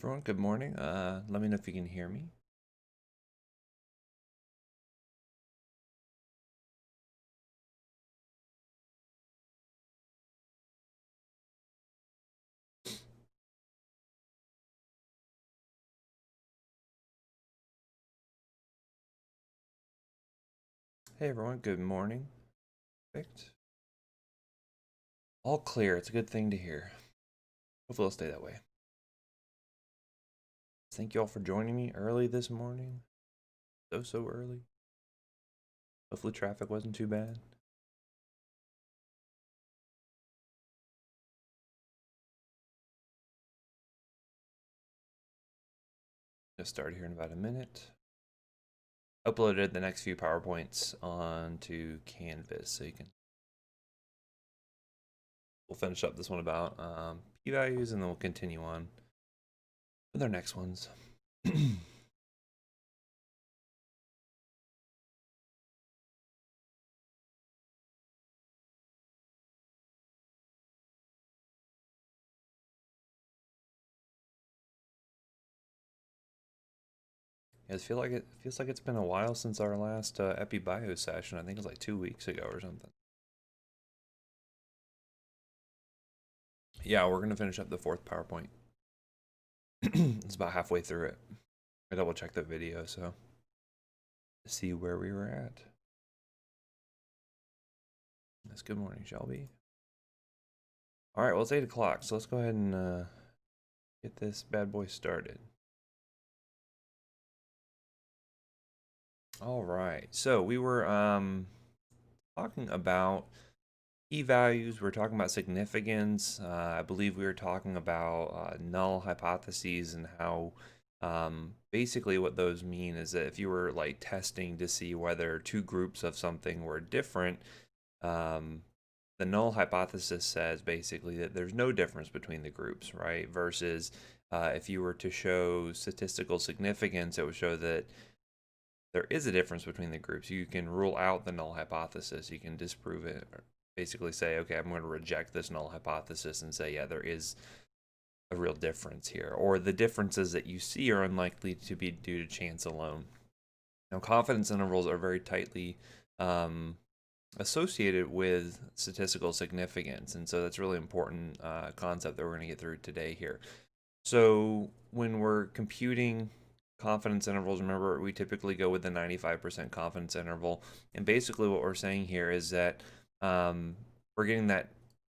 Everyone, good morning. Let me know if you can hear me. Hey everyone, good morning. Perfect. All clear. It's a good thing to hear. Hopefully it'll stay that way. Thank you all for joining me early this morning. So early. Hopefully traffic wasn't too bad. Just start here in about a minute. Uploaded the next few PowerPoints onto Canvas so you can. We'll finish up this one about p-values and then we'll continue on with our next ones. It feels like it's been a while since our last Epi Bio session. I think it was like 2 weeks ago or something. Yeah, we're gonna finish up the fourth PowerPoint. It's about halfway through it. I double checked the video so to see where we were at. Yes, good morning, Shelby. All right, well it's 8 o'clock, so let's go ahead and get this bad boy started. All right, so we were talking about p-values. We're talking about significance. I believe we were talking about null hypotheses and how basically what those mean is that if you were like testing to see whether two groups of something were different, the null hypothesis says basically that there's no difference between the groups, right? Versus if you were to show statistical significance, it would show that there is a difference between the groups. You can rule out the null hypothesis. You can disprove it, or basically say, okay, I'm going to reject this null hypothesis and say, yeah, there is a real difference here. Or the differences that you see are unlikely to be due to chance alone. Now, confidence intervals are very tightly associated with statistical significance. And so that's a really important concept that we're going to get through today here. So when we're computing confidence intervals, remember we typically go with the 95% confidence interval, and basically what we're saying here is that we're getting that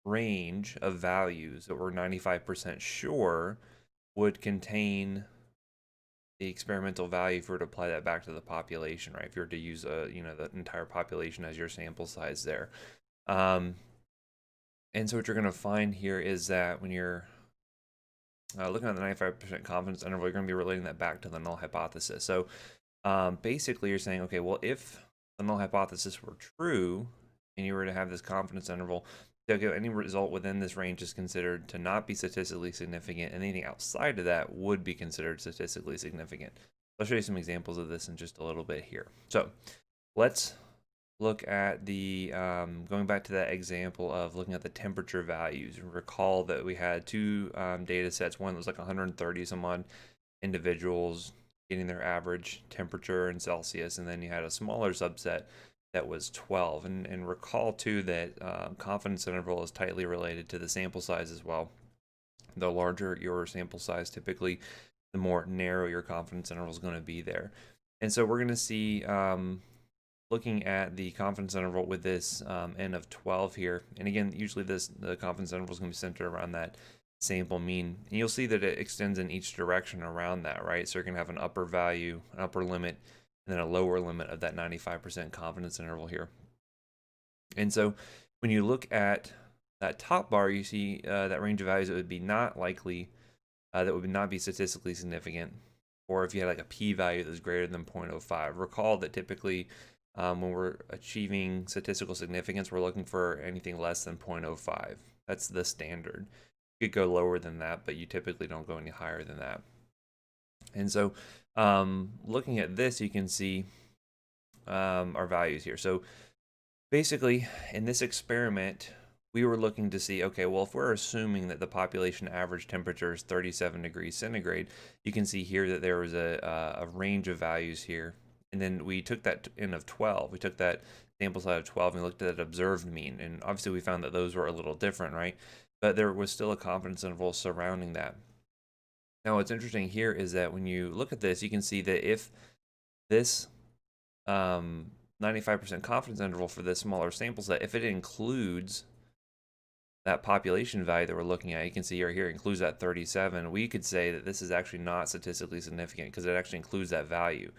range of values that we're 95% sure would contain the experimental value if we were to apply that back to the population, right? If you were to use the entire population as your sample size there. And so what you're going to find here is that when you're looking at the 95% confidence interval, you're going to be relating that back to the null hypothesis. So basically you're saying, okay, well, if the null hypothesis were true and you were to have this confidence interval, okay, any result within this range is considered to not be statistically significant, and anything outside of that would be considered statistically significant. I'll show you some examples of this in just a little bit here. So let's look at the, going back to that example of looking at the temperature values. Recall that we had two data sets. One that was like 130 some odd individuals getting their average temperature in Celsius, and then you had a smaller subset that was 12. And recall too that confidence interval is tightly related to the sample size as well. The larger your sample size, typically the more narrow your confidence interval is going to be there. And so we're going to see looking at the confidence interval with this n of 12 here, and again, usually the confidence interval is going to be centered around that sample mean, and you'll see that it extends in each direction around that, right? So you're going to have an upper value, an upper limit, and then a lower limit of that 95% confidence interval here. And so when you look at that top bar, you see that range of values that would be not likely, that would not be statistically significant, or if you had like a p-value that's greater than 0.05. Recall that typically when we're achieving statistical significance, we're looking for anything less than 0.05. That's the standard. You could go lower than that, but you typically don't go any higher than that. And so looking at this, you can see our values here. So basically, in this experiment, we were looking to see, okay, well, if we're assuming that the population average temperature is 37 degrees centigrade, you can see here that there was a range of values here. And then we took that in of 12. We took that sample size of 12 and we looked at that observed mean. And obviously we found that those were a little different, right? But there was still a confidence interval surrounding that. Now, what's interesting here is that when you look at this, you can see that if this 95% confidence interval for this smaller sample set, if it includes that population value that we're looking at, you can see right here includes that 37, we could say that this is actually not statistically significant because it actually includes that value.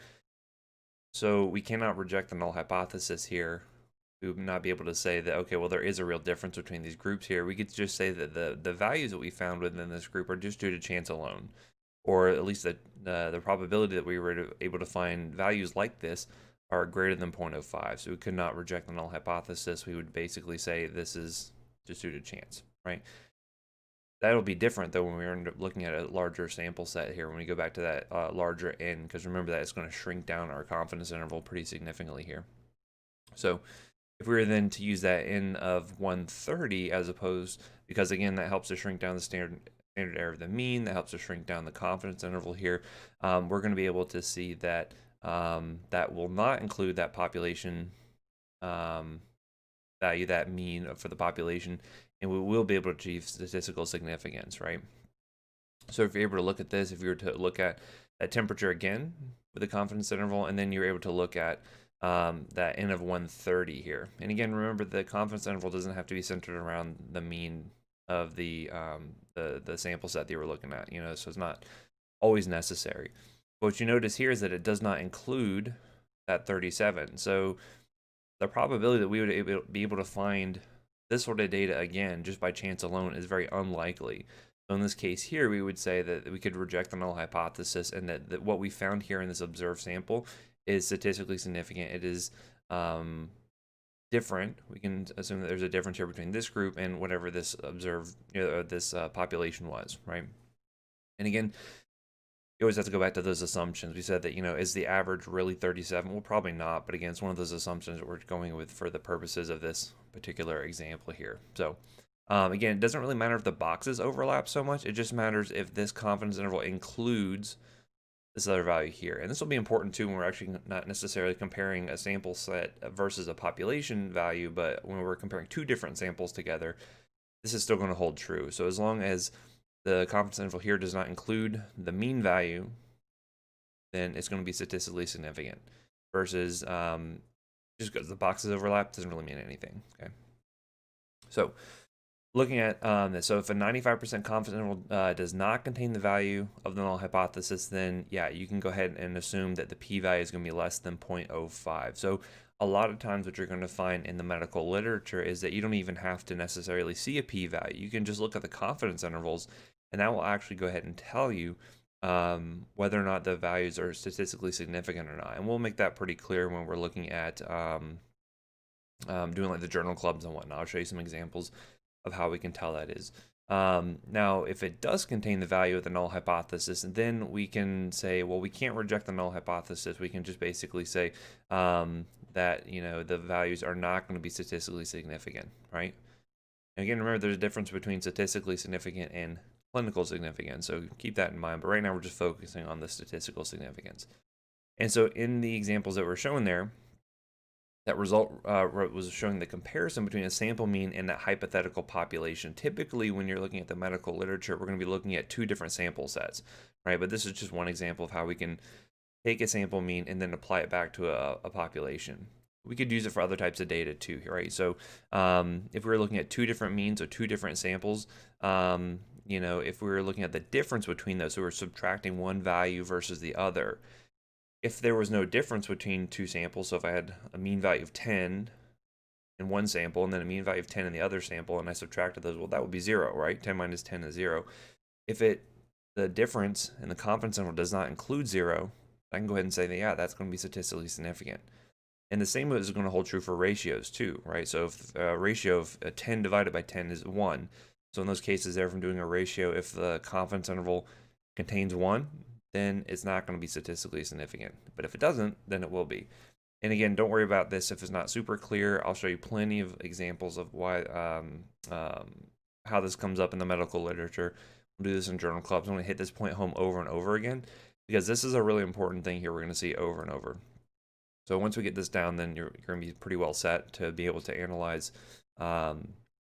So we cannot reject the null hypothesis here. We would not be able to say that, okay, well, there is a real difference between these groups here. We could just say that the values that we found within this group are just due to chance alone, or at least the probability that we were able to find values like this are greater than 0.05. So we could not reject the null hypothesis. We would basically say this is just due to chance, right? That'll be different though when we end up looking at a larger sample set here, when we go back to that larger n, because remember that it's going to shrink down our confidence interval pretty significantly here. So if we were then to use that n of 130 as opposed, because again, that helps to shrink down the standard error of the mean, that helps to shrink down the confidence interval here, we're going to be able to see that that will not include that population value, that mean for the population, and we will be able to achieve statistical significance, right? So if you're able to look at this, if you were to look at that temperature again with the confidence interval, and then you're able to look at that n of 130 here. And again, remember the confidence interval doesn't have to be centered around the mean of the sample set that you were looking at, so it's not always necessary. But what you notice here is that it does not include that 37. So the probability that we would be able to find this sort of data again just by chance alone is very unlikely. So in this case here, we would say that we could reject the null hypothesis, and that what we found here in this observed sample is statistically significant. It is different. We can assume that there's a difference here between this group and whatever this observed, this population was, right? And again, you always have to go back to those assumptions. We said that, is the average really 37? Well, probably not, but again, it's one of those assumptions that we're going with for the purposes of this particular example here. So again, it doesn't really matter if the boxes overlap so much. It just matters if this confidence interval includes this other value here. And this will be important too when we're actually not necessarily comparing a sample set versus a population value, but when we're comparing two different samples together, this is still going to hold true. So as long as the confidence interval here does not include the mean value, then it's going to be statistically significant. Versus just because the boxes overlap doesn't really mean anything. Okay. So looking at this, so if a 95% confidence interval does not contain the value of the null hypothesis, then yeah, you can go ahead and assume that the p-value is going to be less than 0.05. So a lot of times what you're going to find in the medical literature is that you don't even have to necessarily see a p-value. You can just look at the confidence intervals, and that will actually go ahead and tell you whether or not the values are statistically significant or not. And we'll make that pretty clear when we're looking at doing like the journal clubs and whatnot. I'll show you some examples of how we can tell that is. Now, if it does contain the value of the null hypothesis, then we can say, well, we can't reject the null hypothesis. We can just basically say that, the values are not going to be statistically significant, right? And again, remember, there's a difference between statistically significant and clinical significance, so keep that in mind. But right now, we're just focusing on the statistical significance. And so in the examples that were shown there, that result was showing the comparison between a sample mean and that hypothetical population. Typically, when you're looking at the medical literature, we're going to be looking at two different sample sets, right? But this is just one example of how we can take a sample mean and then apply it back to a population. We could use it for other types of data too, right? So if we were looking at two different means or two different samples, if we were looking at the difference between those, so we're subtracting one value versus the other. If there was no difference between two samples, so if I had a mean value of 10 in one sample and then a mean value of 10 in the other sample, and I subtracted those, well, that would be 0, right? 10 minus 10 is 0. If the difference in the confidence interval does not include 0, I can go ahead and say that, yeah, that's going to be statistically significant. And the same is going to hold true for ratios too, right? So if a ratio of 10 divided by 10 is 1, so in those cases there, from doing a ratio, if the confidence interval contains 1, then it's not going to be statistically significant. But if it doesn't, then it will be. And again, don't worry about this if it's not super clear. I'll show you plenty of examples of why how this comes up in the medical literature. We'll do this in journal clubs. I'm going to hit this point home over and over again because this is a really important thing here we're going to see over and over. So once we get this down, then you're going to be pretty well set to be able to analyze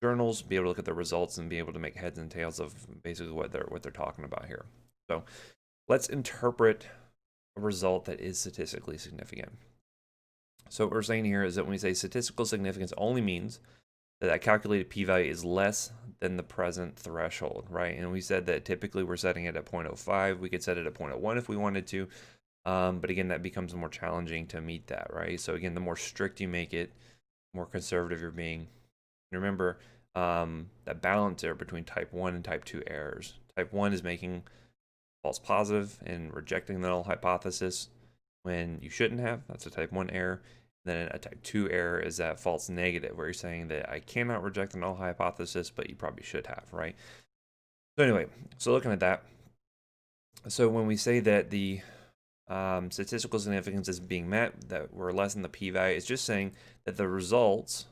journals, be able to look at the results, and be able to make heads and tails of basically what they're talking about here. So let's interpret a result that is statistically significant. So what we're saying here is that when we say statistical significance only means that calculated p-value is less than the present threshold, right? And we said that typically we're setting it at 0.05. We could set it at 0.01 if we wanted to. But again, that becomes more challenging to meet that, right? So again, the more strict you make it, the more conservative you're being. And remember that balance there between type 1 and type 2 errors. Type 1 is making false positive and rejecting the null hypothesis when you shouldn't have. That's a type 1 error. Then a type 2 error is that false negative, where you're saying that I cannot reject the null hypothesis, but you probably should have, right? So anyway, so looking at that, so when we say that the statistical significance is being met, that we're less than the p-value, it's just saying that the results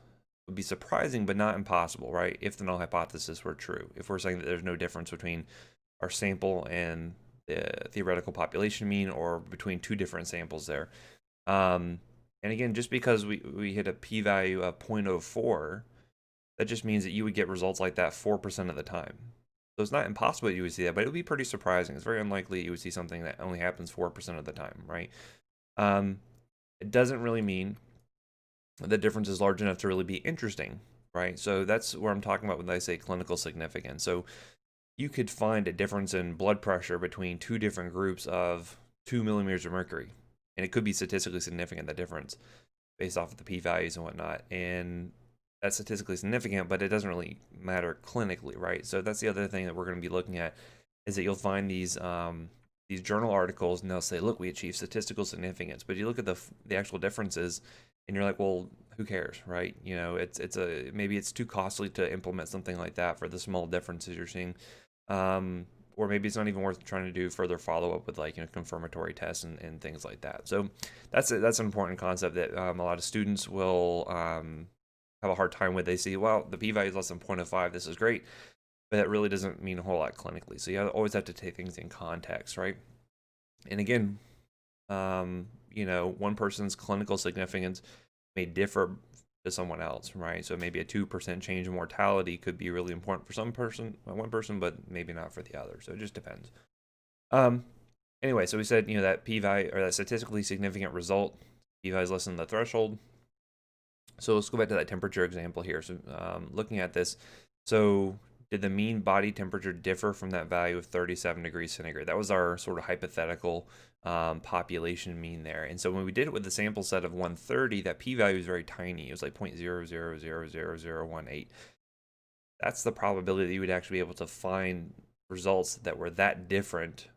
would be surprising but not impossible, right? If the null hypothesis were true. If we're saying that there's no difference between our sample and the theoretical population mean, or between two different samples there. And again, just because we hit a p-value of 0.04, that just means that you would get results like that 4% of the time. So it's not impossible that you would see that, but it would be pretty surprising. It's very unlikely you would see something that only happens 4% of the time, right? It doesn't really mean the difference is large enough to really be interesting, right? So that's where I'm talking about when I say clinical significance. So you could find a difference in blood pressure between two different groups of 2 millimeters of mercury. And it could be statistically significant, the difference, based off of the p-values and whatnot. And that's statistically significant, but it doesn't really matter clinically, right? So that's the other thing that we're going to be looking at, is that you'll find these journal articles, and they'll say, look, we achieved statistical significance. But you look at the actual differences, and you're like, well, who cares, right? You know, maybe it's too costly to implement something like that for the small differences you're seeing. Or maybe it's not even worth trying to do further follow-up with, like, confirmatory tests and things like that. So that's an important concept that a lot of students will have a hard time with. They see, well, the p-value is less than 0.05, this is great, but that really doesn't mean a whole lot clinically. So you always have to take things in context, right? And again, one person's clinical significance may differ to someone else, right? So maybe a 2% change in mortality could be really important for one person, but maybe not for the other. So it just depends. Anyway, so we said, that p-value, or that statistically significant result, p-value is less than the threshold. So let's go back to that temperature example here. So looking at this, so did the mean body temperature differ from that value of 37 degrees centigrade? That was our sort of hypothetical population mean there. And so when we did it with the sample set of 130, that p-value is very tiny. It was like 0.00000018. That's the probability that you would actually be able to find results that were that different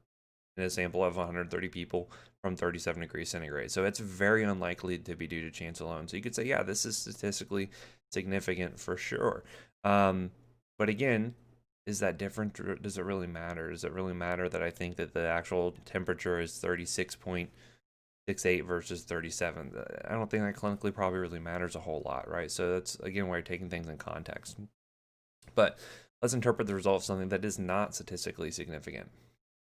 in a sample of 130 people from 37 degrees centigrade. So it's very unlikely to be due to chance alone. So you could say, yeah, this is statistically significant for sure. But again, is that different? Or does it really matter? Does it really matter that I think that the actual temperature is 36.68 versus 37? I don't think that clinically probably really matters a whole lot, right? So that's, again, where you're taking things in context. But let's interpret the result of something that is not statistically significant.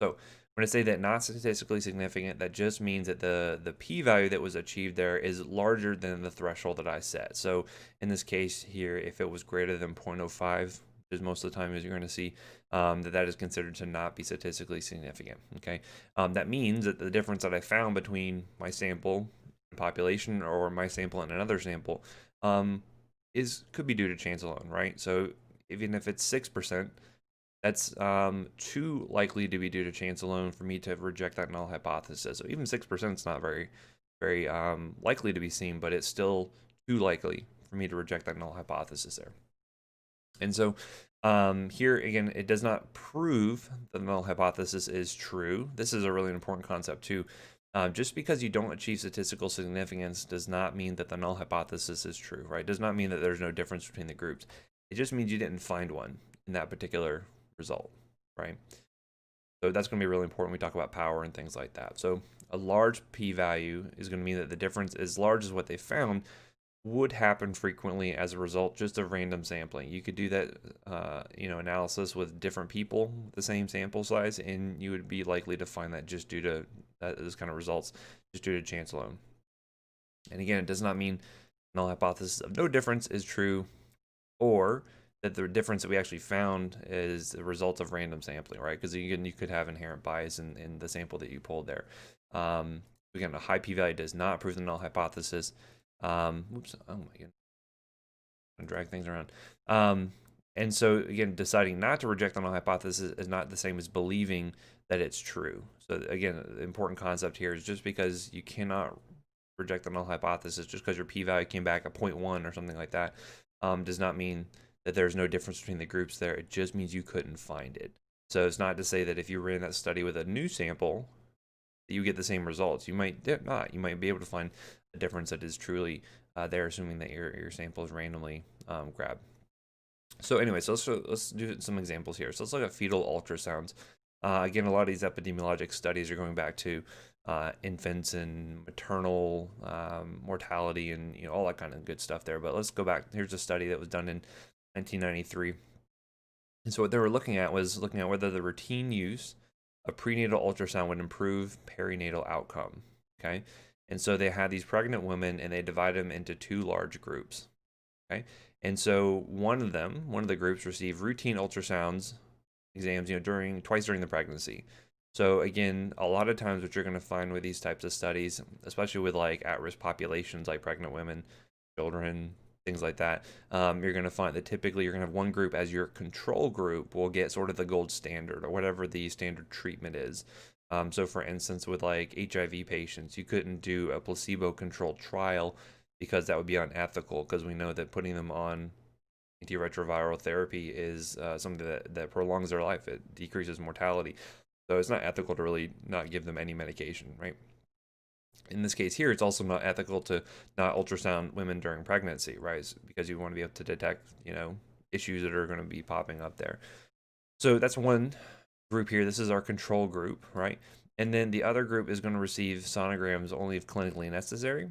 So when I say that not statistically significant, that just means that the p-value that was achieved there is larger than the threshold that I set. So in this case here, if it was greater than 0.05, which is most of the time as you're going to see, that is considered to not be statistically significant. Okay, that means that the difference that I found between my sample and population, or my sample and another sample, could be due to chance alone, right? So even if it's 6%, that's too likely to be due to chance alone for me to reject that null hypothesis. So even 6% is not very, very likely to be seen, but it's still too likely for me to reject that null hypothesis there. And so here, again, it does not prove the null hypothesis is true. This is a really important concept too. Just because you don't achieve statistical significance does not mean that the null hypothesis is true, right? It does not mean that there's no difference between the groups. It just means you didn't find one in that particular result, right? So that's going to be really important when we talk about power and things like that. So a large p-value is going to mean that the difference as large as what they found would happen frequently as a result just of random sampling. You could do that, analysis with different people, the same sample size, and you would be likely to find that just due to those kind of results, just due to chance alone. And again, it does not mean null hypothesis of no difference is true, or that the difference that we actually found is the result of random sampling, right? Because again, you could have inherent bias in the sample that you pulled there. Again, a high p-value does not prove the null hypothesis. Oops, oh my god, I'm drag things around. And so again, deciding not to reject the null hypothesis is not the same as believing that it's true. So again, the important concept here is just because you cannot reject the null hypothesis, just because your p-value came back at 0.1 or something like that, does not mean that there's no difference between the groups there. It just means you couldn't find it. So it's not to say that if you ran that study with a new sample, that you get the same results. You might not. You might be able to find a difference that is truly there, assuming that your sample is randomly grabbed. So anyway, so let's do some examples here. So let's look at fetal ultrasounds. Again, a lot of these epidemiologic studies are going back to infants and maternal mortality and all that kind of good stuff there. But let's go back. Here's a study that was done in 1993. And so what they were looking at was whether the routine use of prenatal ultrasound would improve perinatal outcome. Okay. And so they had these pregnant women and they divided them into two large groups. Okay. And so one of the groups received routine ultrasounds exams, twice during the pregnancy. So again, a lot of times what you're going to find with these types of studies, especially with like at-risk populations like pregnant women, children, things like that, you're going to find that typically you're going to have one group as your control group will get sort of the gold standard or whatever the standard treatment is. So for instance, with like HIV patients, you couldn't do a placebo-controlled trial because that would be unethical, because we know that putting them on antiretroviral therapy is something that prolongs their life. It decreases mortality. So it's not ethical to really not give them any medication, right? In this case here, it's also not ethical to not ultrasound women during pregnancy, right? Because you want to be able to detect, issues that are going to be popping up there. So that's one group here. This is our control group, right? And then the other group is going to receive sonograms only if clinically necessary.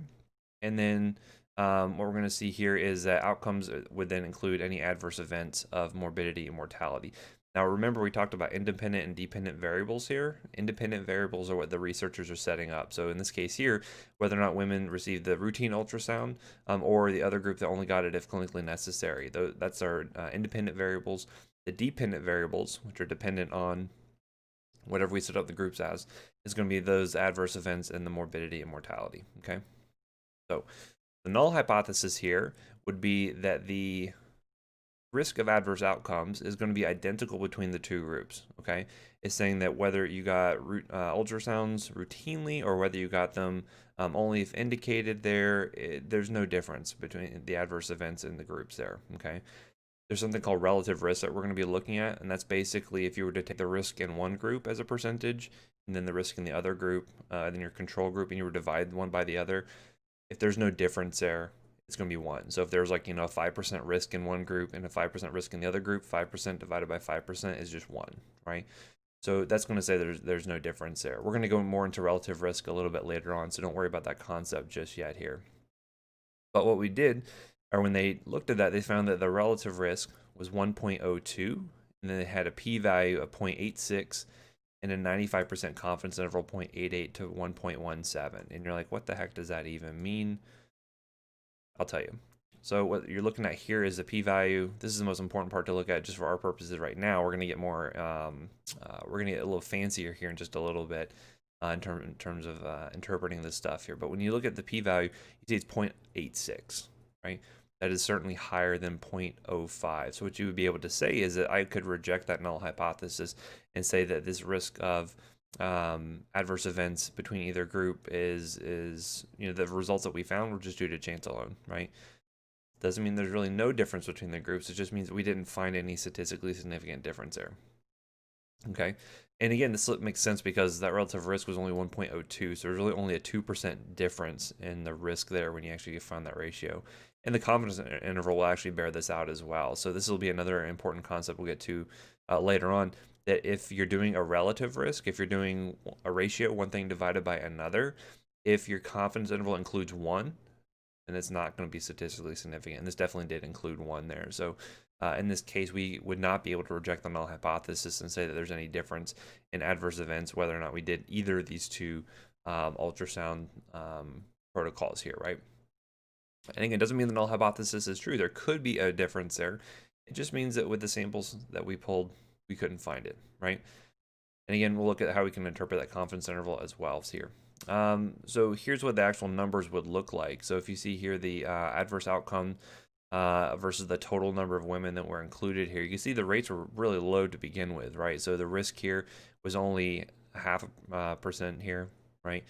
And then what we're going to see here is that outcomes would then include any adverse events of morbidity and mortality. Now, remember, we talked about independent and dependent variables here. Independent variables are what the researchers are setting up. So in this case here, whether or not women receive the routine ultrasound or the other group that only got it if clinically necessary. That's our independent variables. The dependent variables, which are dependent on whatever we set up the groups as, is going to be those adverse events and the morbidity and mortality, okay? So the null hypothesis here would be that the risk of adverse outcomes is going to be identical between the two groups, okay? It's saying that whether you got ultrasounds routinely or whether you got them only if indicated there, there's no difference between the adverse events in the groups there, okay? There's something called relative risk that we're going to be looking at, and that's basically if you were to take the risk in one group as a percentage, and then the risk in the other group, then your control group, and you were to divide one by the other, if there's no difference there, it's going to be 1. So if there's like, a 5% risk in one group and a 5% risk in the other group, 5% divided by 5% is just 1, right? So that's going to say there's no difference there. We're going to go more into relative risk a little bit later on, so don't worry about that concept just yet here. But what we did, or when they looked at that, they found that the relative risk was 1.02, and then they had a p-value of 0.86 and a 95% confidence interval 0.88 to 1.17. And you're like, what the heck does that even mean? I'll tell you. So what you're looking at here is the p-value. This is the most important part to look at just for our purposes right now. We're going to get more, we're going to get a little fancier here in just a little bit in terms of interpreting this stuff here. But when you look at the p-value, you see it's 0.86, right? That is certainly higher than 0.05. So what you would be able to say is that I could reject that null hypothesis and say that this risk of adverse events between either group is the results that we found were just due to chance alone, right? Doesn't mean there's really no difference between the groups. It just means that we didn't find any statistically significant difference there. Okay, and again, this makes sense because that relative risk was only 1.02, so there's really only a 2% difference in the risk there when you actually find that ratio. And the confidence interval will actually bear this out as well. So this will be another important concept we'll get to later on. that if you're doing a relative risk, if you're doing a ratio, one thing divided by another, if your confidence interval includes 1, then it's not going to be statistically significant. And this definitely did include 1 there. So in this case, we would not be able to reject the null hypothesis and say that there's any difference in adverse events, whether or not we did either of these two ultrasound protocols here, right? And again, it doesn't mean the null hypothesis is true. There could be a difference there. It just means that with the samples that we pulled, we couldn't find it, right? And again, we'll look at how we can interpret that confidence interval as well here. So here's what the actual numbers would look like. So if you see here the adverse outcome versus the total number of women that were included here, you can see the rates were really low to begin with, right? So the risk here was only 0.5% here, right?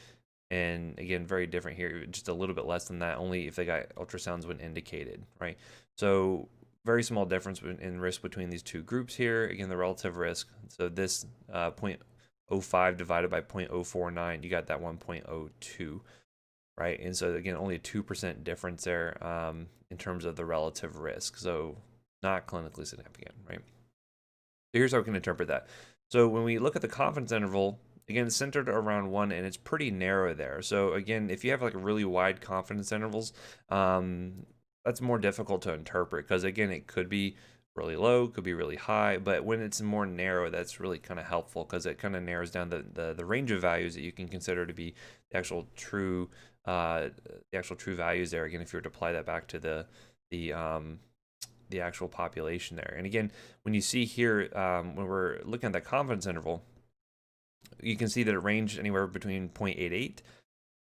And again, very different here, just a little bit less than that, only if they got ultrasounds when indicated, right? So very small difference in risk between these two groups here. Again, the relative risk. So this 0.05 divided by 0.049, you got that 1.02, right? And so again, only a 2% difference there in terms of the relative risk. So not clinically significant, right? So here's how we can interpret that. So when we look at the confidence interval, again, it's centered around 1, and it's pretty narrow there. So again, if you have like really wide confidence intervals, that's more difficult to interpret because again, it could be really low, could be really high, but when it's more narrow, that's really kind of helpful because it kind of narrows down the range of values that you can consider to be the actual true values there. Again, if you were to apply that back to the actual population there. And again, when you see here, when we're looking at that confidence interval, you can see that it ranged anywhere between 0.88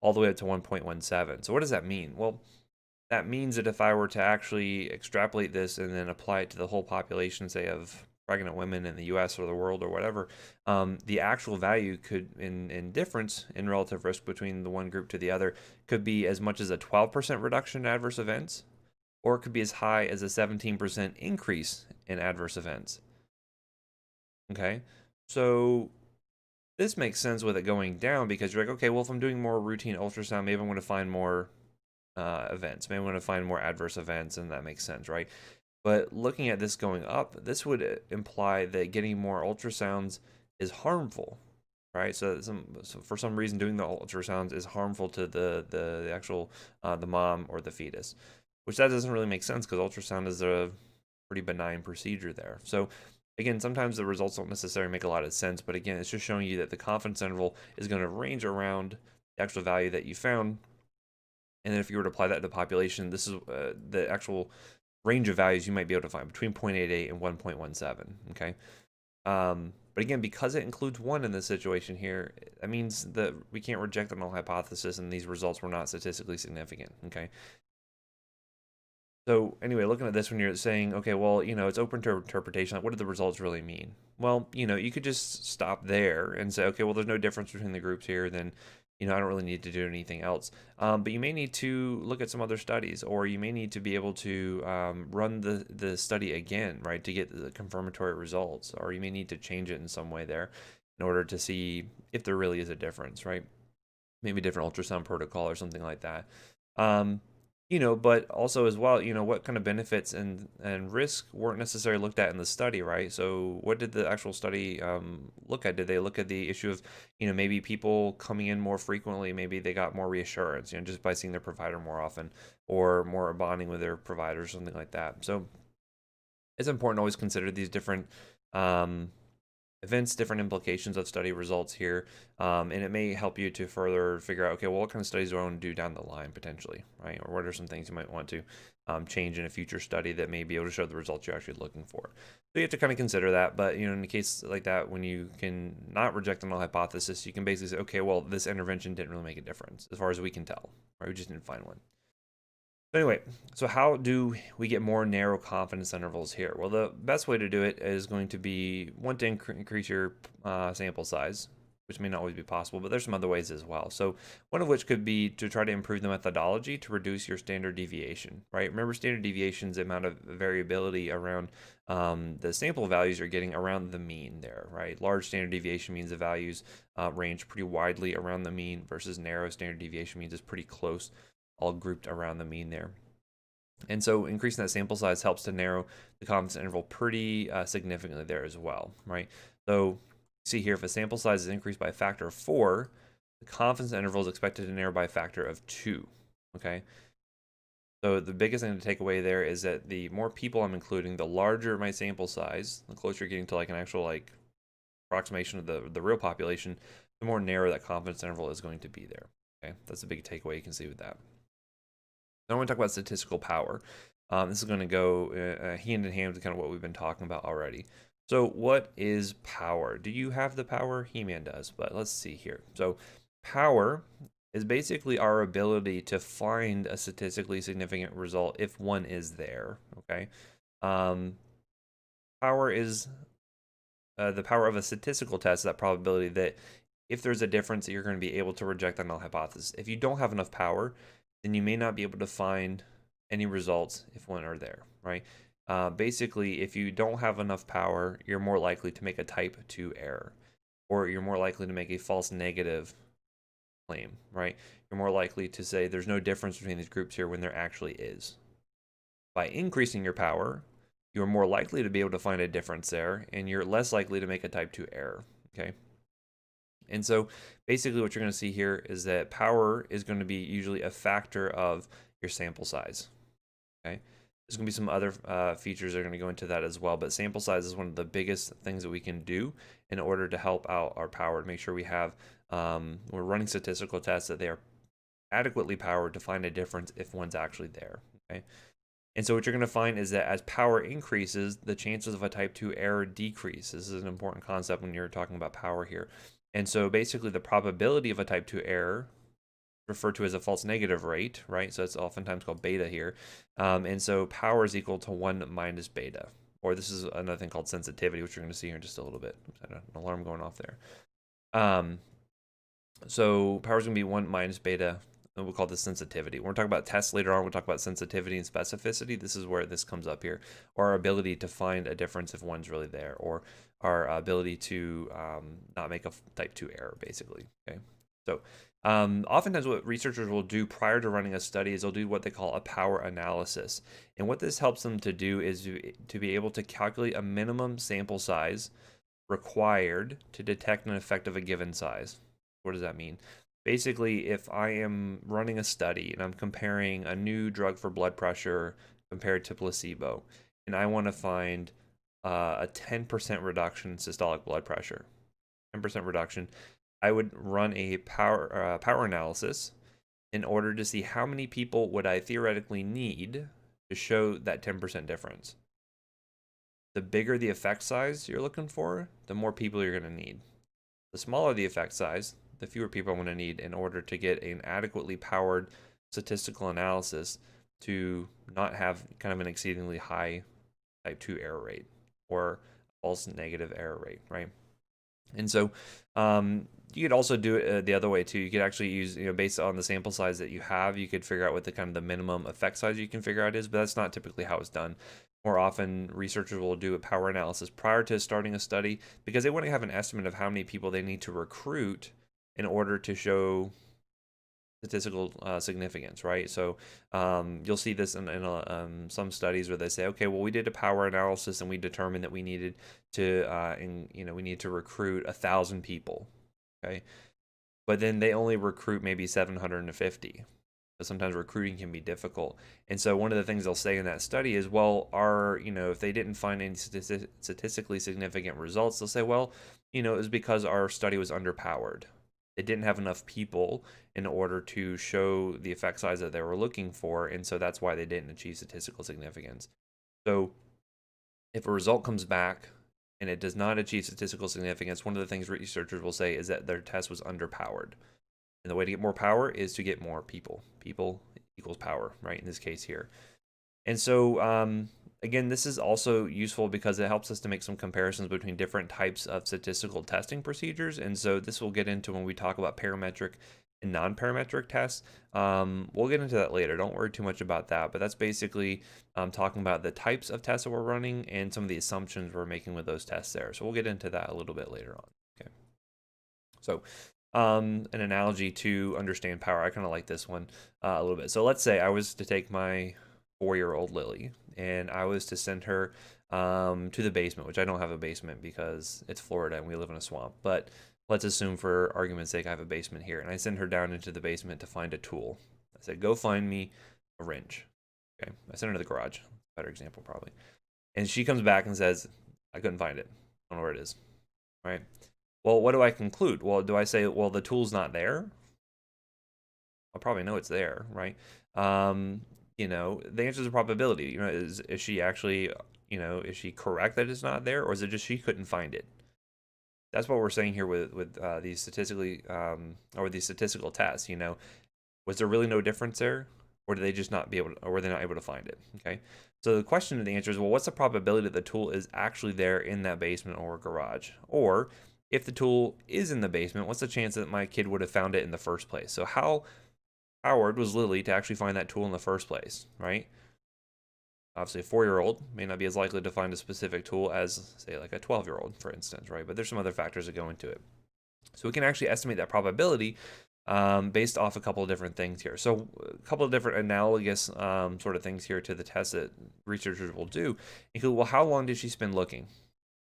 all the way up to 1.17. So what does that mean? Well, that means that if I were to actually extrapolate this and then apply it to the whole population, say of pregnant women in the US or the world or whatever, the actual value could, in difference in relative risk between the one group to the other, could be as much as a 12% reduction in adverse events, or it could be as high as a 17% increase in adverse events. Okay, so this makes sense with it going down because you're like, okay, well, if I'm doing more routine ultrasound, maybe I'm going to find more events. Maybe I'm going to find more adverse events, and that makes sense, right? But looking at this going up, this would imply that getting more ultrasounds is harmful, right? So for some reason, doing the ultrasounds is harmful to the actual the mom or the fetus, which that doesn't really make sense because ultrasound is a pretty benign procedure there. So again, sometimes the results don't necessarily make a lot of sense, but again, it's just showing you that the confidence interval is going to range around the actual value that you found. And then if you were to apply that to the population, this is the actual range of values you might be able to find between 0.88 and 1.17, okay? But again, because it includes 1 in this situation here, that means that we can't reject the null hypothesis and these results were not statistically significant, okay? So anyway, looking at this when you're saying, okay, well, it's open to interpretation. Like, what do the results really mean? Well, you could just stop there and say, okay, well, there's no difference between the groups here. Then, I don't really need to do anything else. But you may need to look at some other studies, or you may need to be able to run the study again, right, to get the confirmatory results, or you may need to change it in some way there in order to see if there really is a difference, right? Maybe a different ultrasound protocol or something like that. But also as well, what kind of benefits and risk weren't necessarily looked at in the study, right? So what did the actual study look at? Did they look at the issue of, maybe people coming in more frequently, maybe they got more reassurance, just by seeing their provider more often, or more bonding with their provider, something like that. So it's important to always consider these different events, different implications of study results here, and it may help you to further figure out, okay, well, what kind of studies do I want to do down the line potentially, right? Or what are some things you might want to change in a future study that may be able to show the results you're actually looking for. So you have to kind of consider that, but in a case like that, when you can not reject the null hypothesis, you can basically say, okay, well, this intervention didn't really make a difference as far as we can tell, right? We just didn't find one. Anyway, so how do we get more narrow confidence intervals here? Well, the best way to do it is going to be to increase your sample size, which may not always be possible, but there's some other ways as well. So one of which could be to try to improve the methodology to reduce your standard deviation, right? Remember, standard deviation is the amount of variability around the sample values you're getting around the mean there, right? Large standard deviation means the values range pretty widely around the mean versus narrow standard deviation means it's pretty close, all grouped around the mean there. And so increasing that sample size helps to narrow the confidence interval pretty significantly there as well, right? So see here, if a sample size is increased by a factor of 4, the confidence interval is expected to narrow by a factor of 2, okay? So the biggest thing to take away there is that the more people I'm including, the larger my sample size, the closer you're getting to like an actual like approximation of the real population, the more narrow that confidence interval is going to be there. Okay, that's a big takeaway you can see with that. Now I want to talk about statistical power. This is going to go hand in hand with kind of what we've been talking about already. So what is power? Do you have the power? He-Man does, but let's see here. So power is basically our ability to find a statistically significant result if one is there, okay? Power is the power of a statistical test, that probability that if there's a difference, that you're going to be able to reject the null hypothesis. If you don't have enough power, then you may not be able to find any results if one are there, right? Basically, if you don't have enough power, you're more likely to make a type 2 error, or you're more likely to make a false negative claim, right? You're more likely to say there's no difference between these groups here when there actually is. By increasing your power, you're more likely to be able to find a difference there, and you're less likely to make a type 2 error, okay? And so basically what you're going to see here is that power is going to be usually a factor of your sample size, okay? There's going to be some other features that are going to go into that as well, but sample size is one of the biggest things that we can do in order to help out our power, to make sure we have, we're running statistical tests that they are adequately powered to find a difference if one's actually there, okay? And so what you're going to find is that as power increases, the chances of a type 2 error decrease. This is an important concept when you're talking about power here. And so basically the probability of a type 2 error, referred to as a false negative rate, right? So it's oftentimes called beta here. And so power is equal to 1 minus beta. Or this is another thing called sensitivity, which you're going to see here in just a little bit. Oops, I had an alarm going off there. So power is going to be 1 minus beta. And we'll call this sensitivity. When we're talking about tests later on, we'll talk about sensitivity and specificity. This is where this comes up here. Or our ability to find a difference if one's really there. Or our ability to not make a type 2 error, basically. Okay. So oftentimes what researchers will do prior to running a study is they'll do what they call a power analysis. And what this helps them to do is to be able to calculate a minimum sample size required to detect an effect of a given size. What does that mean? Basically, if I am running a study and I'm comparing a new drug for blood pressure compared to placebo, and I want to find a 10% reduction in systolic blood pressure, 10% reduction, I would run a power analysis in order to see how many people would I theoretically need to show that 10% difference. The bigger the effect size you're looking for, the more people you're going to need. The smaller the effect size, the fewer people I'm going to need in order to get an adequately powered statistical analysis to not have kind of an exceedingly high type 2 error rate or false negative error rate, right? And so you could also do it the other way too. You could actually use, based on the sample size that you have, you could figure out what the kind of the minimum effect size you can figure out is, but that's not typically how it's done. More often, researchers will do a power analysis prior to starting a study because they want to have an estimate of how many people they need to recruit in order to show statistical significance, right? So you'll see this in some studies where they say, okay, well, we did a power analysis and we determined that we needed to, we need to recruit 1,000 people, okay? But then they only recruit maybe 750. So sometimes recruiting can be difficult. And so one of the things they'll say in that study is, well, if they didn't find any statistically significant results, they'll say, well, it was because our study was underpowered. They didn't have enough people in order to show the effect size that they were looking for, and so that's why they didn't achieve statistical significance. So if a result comes back and it does not achieve statistical significance, one of the things researchers will say is that their test was underpowered. And the way to get more power is to get more people. People equals power, right, in this case here. And so again, this is also useful because it helps us to make some comparisons between different types of statistical testing procedures. And so this will get into when we talk about parametric and non-parametric tests. We'll get into that later. Don't worry too much about that. But that's basically talking about the types of tests that we're running and some of the assumptions we're making with those tests there. So we'll get into that a little bit later on. Okay. So an analogy to understand power. I kind of like this one a little bit. So let's say I was to take my 4-year-old Lily, and I was to send her to the basement, which I don't have a basement because it's Florida and we live in a swamp, but let's assume for argument's sake I have a basement here, and I send her down into the basement to find a tool. I said, go find me a wrench. Okay, I sent her to the garage. Better example probably. And she comes back and says, I couldn't find it. I don't know where it is. Right? Well, what do I conclude? Well, do I say, well, the tool's not there? I'll probably know it's there, right? You know, the answer is a probability. You know, is she actually, you know, is she correct that it's not there, or is it just she couldn't find it? That's what we're saying here with these statistically or these statistical tests. You know, was there really no difference there, or did they just not be able to, or were they not able to find it? Okay, so the question and the answer is, well, what's the probability that the tool is actually there in that basement or garage? Or if the tool is in the basement, what's the chance that my kid would have found it in the first place? So how powered was Lily to actually find that tool in the first place, right? Obviously, a 4-year-old may not be as likely to find a specific tool as, say, like a 12-year-old, for instance, right? But there's some other factors that go into it. So we can actually estimate that probability based off a couple of different things here. So a couple of different analogous sort of things here to the test that researchers will do include, well, how long did she spend looking?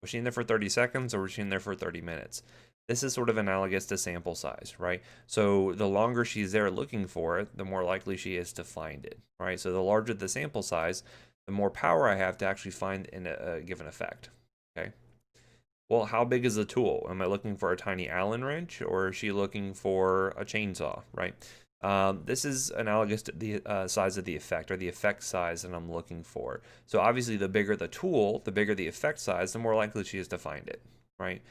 Was she in there for 30 seconds or was she in there for 30 minutes? This is sort of analogous to sample size, right? So the longer she's there looking for it, the more likely she is to find it, right? So the larger the sample size, the more power I have to actually find in a given effect, okay? Well, how big is the tool? Am I looking for a tiny Allen wrench, or is she looking for a chainsaw, right? This is analogous to the size of the effect, or the effect size that I'm looking for. So obviously, the bigger the tool, the bigger the effect size, the more likely she is to find it, right?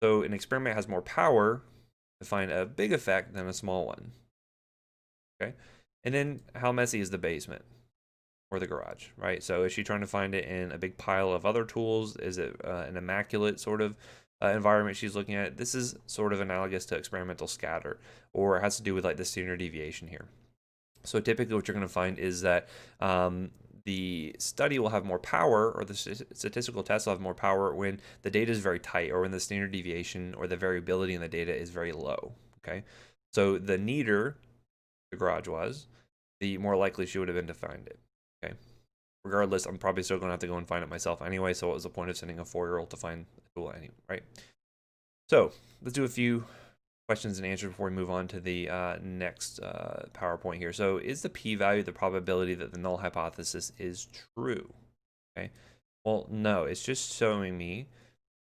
So an experiment has more power to find a big effect than a small one, okay? And then how messy is the basement or the garage, right? So is she trying to find it in a big pile of other tools? Is it an immaculate sort of environment she's looking at? This is sort of analogous to experimental scatter, or it has to do with like the standard deviation here. So typically what you're going to find is that the study will have more power, or the statistical test will have more power when the data is very tight, or when the standard deviation or the variability in the data is very low, okay? So the neater the garage was, the more likely she would have been to find it, okay? Regardless, I'm probably still going to have to go and find it myself anyway, so what was the point of sending a 4-year-old to find a tool anyway, right? So let's do a few questions and answers before we move on to the next PowerPoint here. So is the p-value the probability that the null hypothesis is true? Okay. Well, no, it's just showing me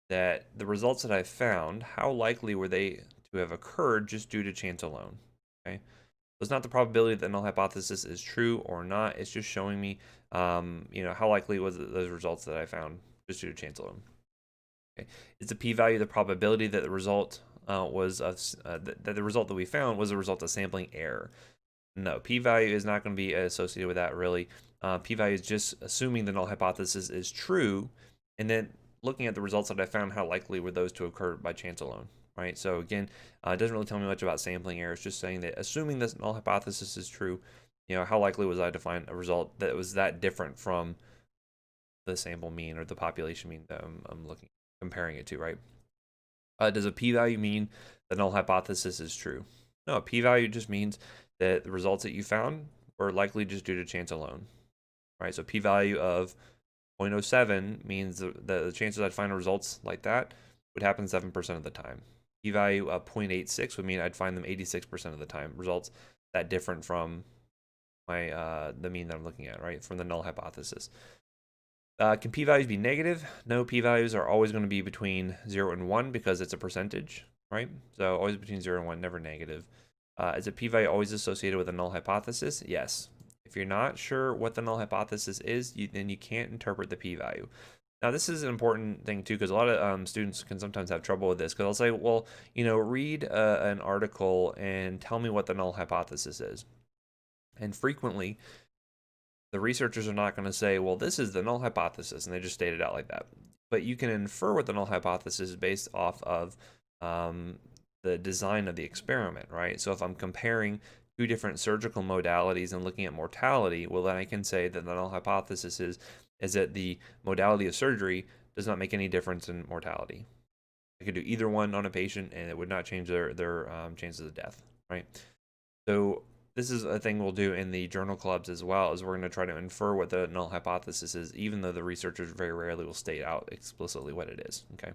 that the results that I found, how likely were they to have occurred just due to chance alone? Okay. So it's not the probability that the null hypothesis is true or not. It's just showing me, you know, how likely was it, those results that I found just due to chance alone. Okay. Is the p-value the probability that the result that the result that we found was a result of sampling error? No, p-value is not going to be associated with that really. P-value is just assuming the null hypothesis is true, and then looking at the results that I found, how likely were those to occur by chance alone, right? So again, it doesn't really tell me much about sampling error. It's just saying that assuming this null hypothesis is true, you know, how likely was I to find a result that was that different from the sample mean or the population mean that I'm comparing it to, right? Does a p-value mean the null hypothesis is true? No, a p-value just means that the results that you found were likely just due to chance alone, right? So p-value of 0.07 means that the chances I'd find results like that would happen 7% of the time. P-value of 0.86 would mean I'd find them 86% of the time. Results that different from my the mean that I'm looking at, right? From the null hypothesis. Can p-values be negative? No, p-values are always going to be between 0 and 1 because it's a percentage, right? So always between 0 and 1, never negative. Is a p-value always associated with a null hypothesis? Yes. If you're not sure what the null hypothesis is, then you can't interpret the p-value. Now, this is an important thing, too, because a lot of students can sometimes have trouble with this, because I'll say, well, you know, read an article and tell me what the null hypothesis is. And frequently, the researchers are not going to say, well, this is the null hypothesis, and they just state it out like that. But you can infer what the null hypothesis is based off of the design of the experiment, right? So if I'm comparing two different surgical modalities and looking at mortality, well, then I can say that the null hypothesis is that the modality of surgery does not make any difference in mortality. I could do either one on a patient, and it would not change their chances of death, right? So this is a thing we'll do in the journal clubs as well, is we're going to try to infer what the null hypothesis is, even though the researchers very rarely will state out explicitly what it is. Okay.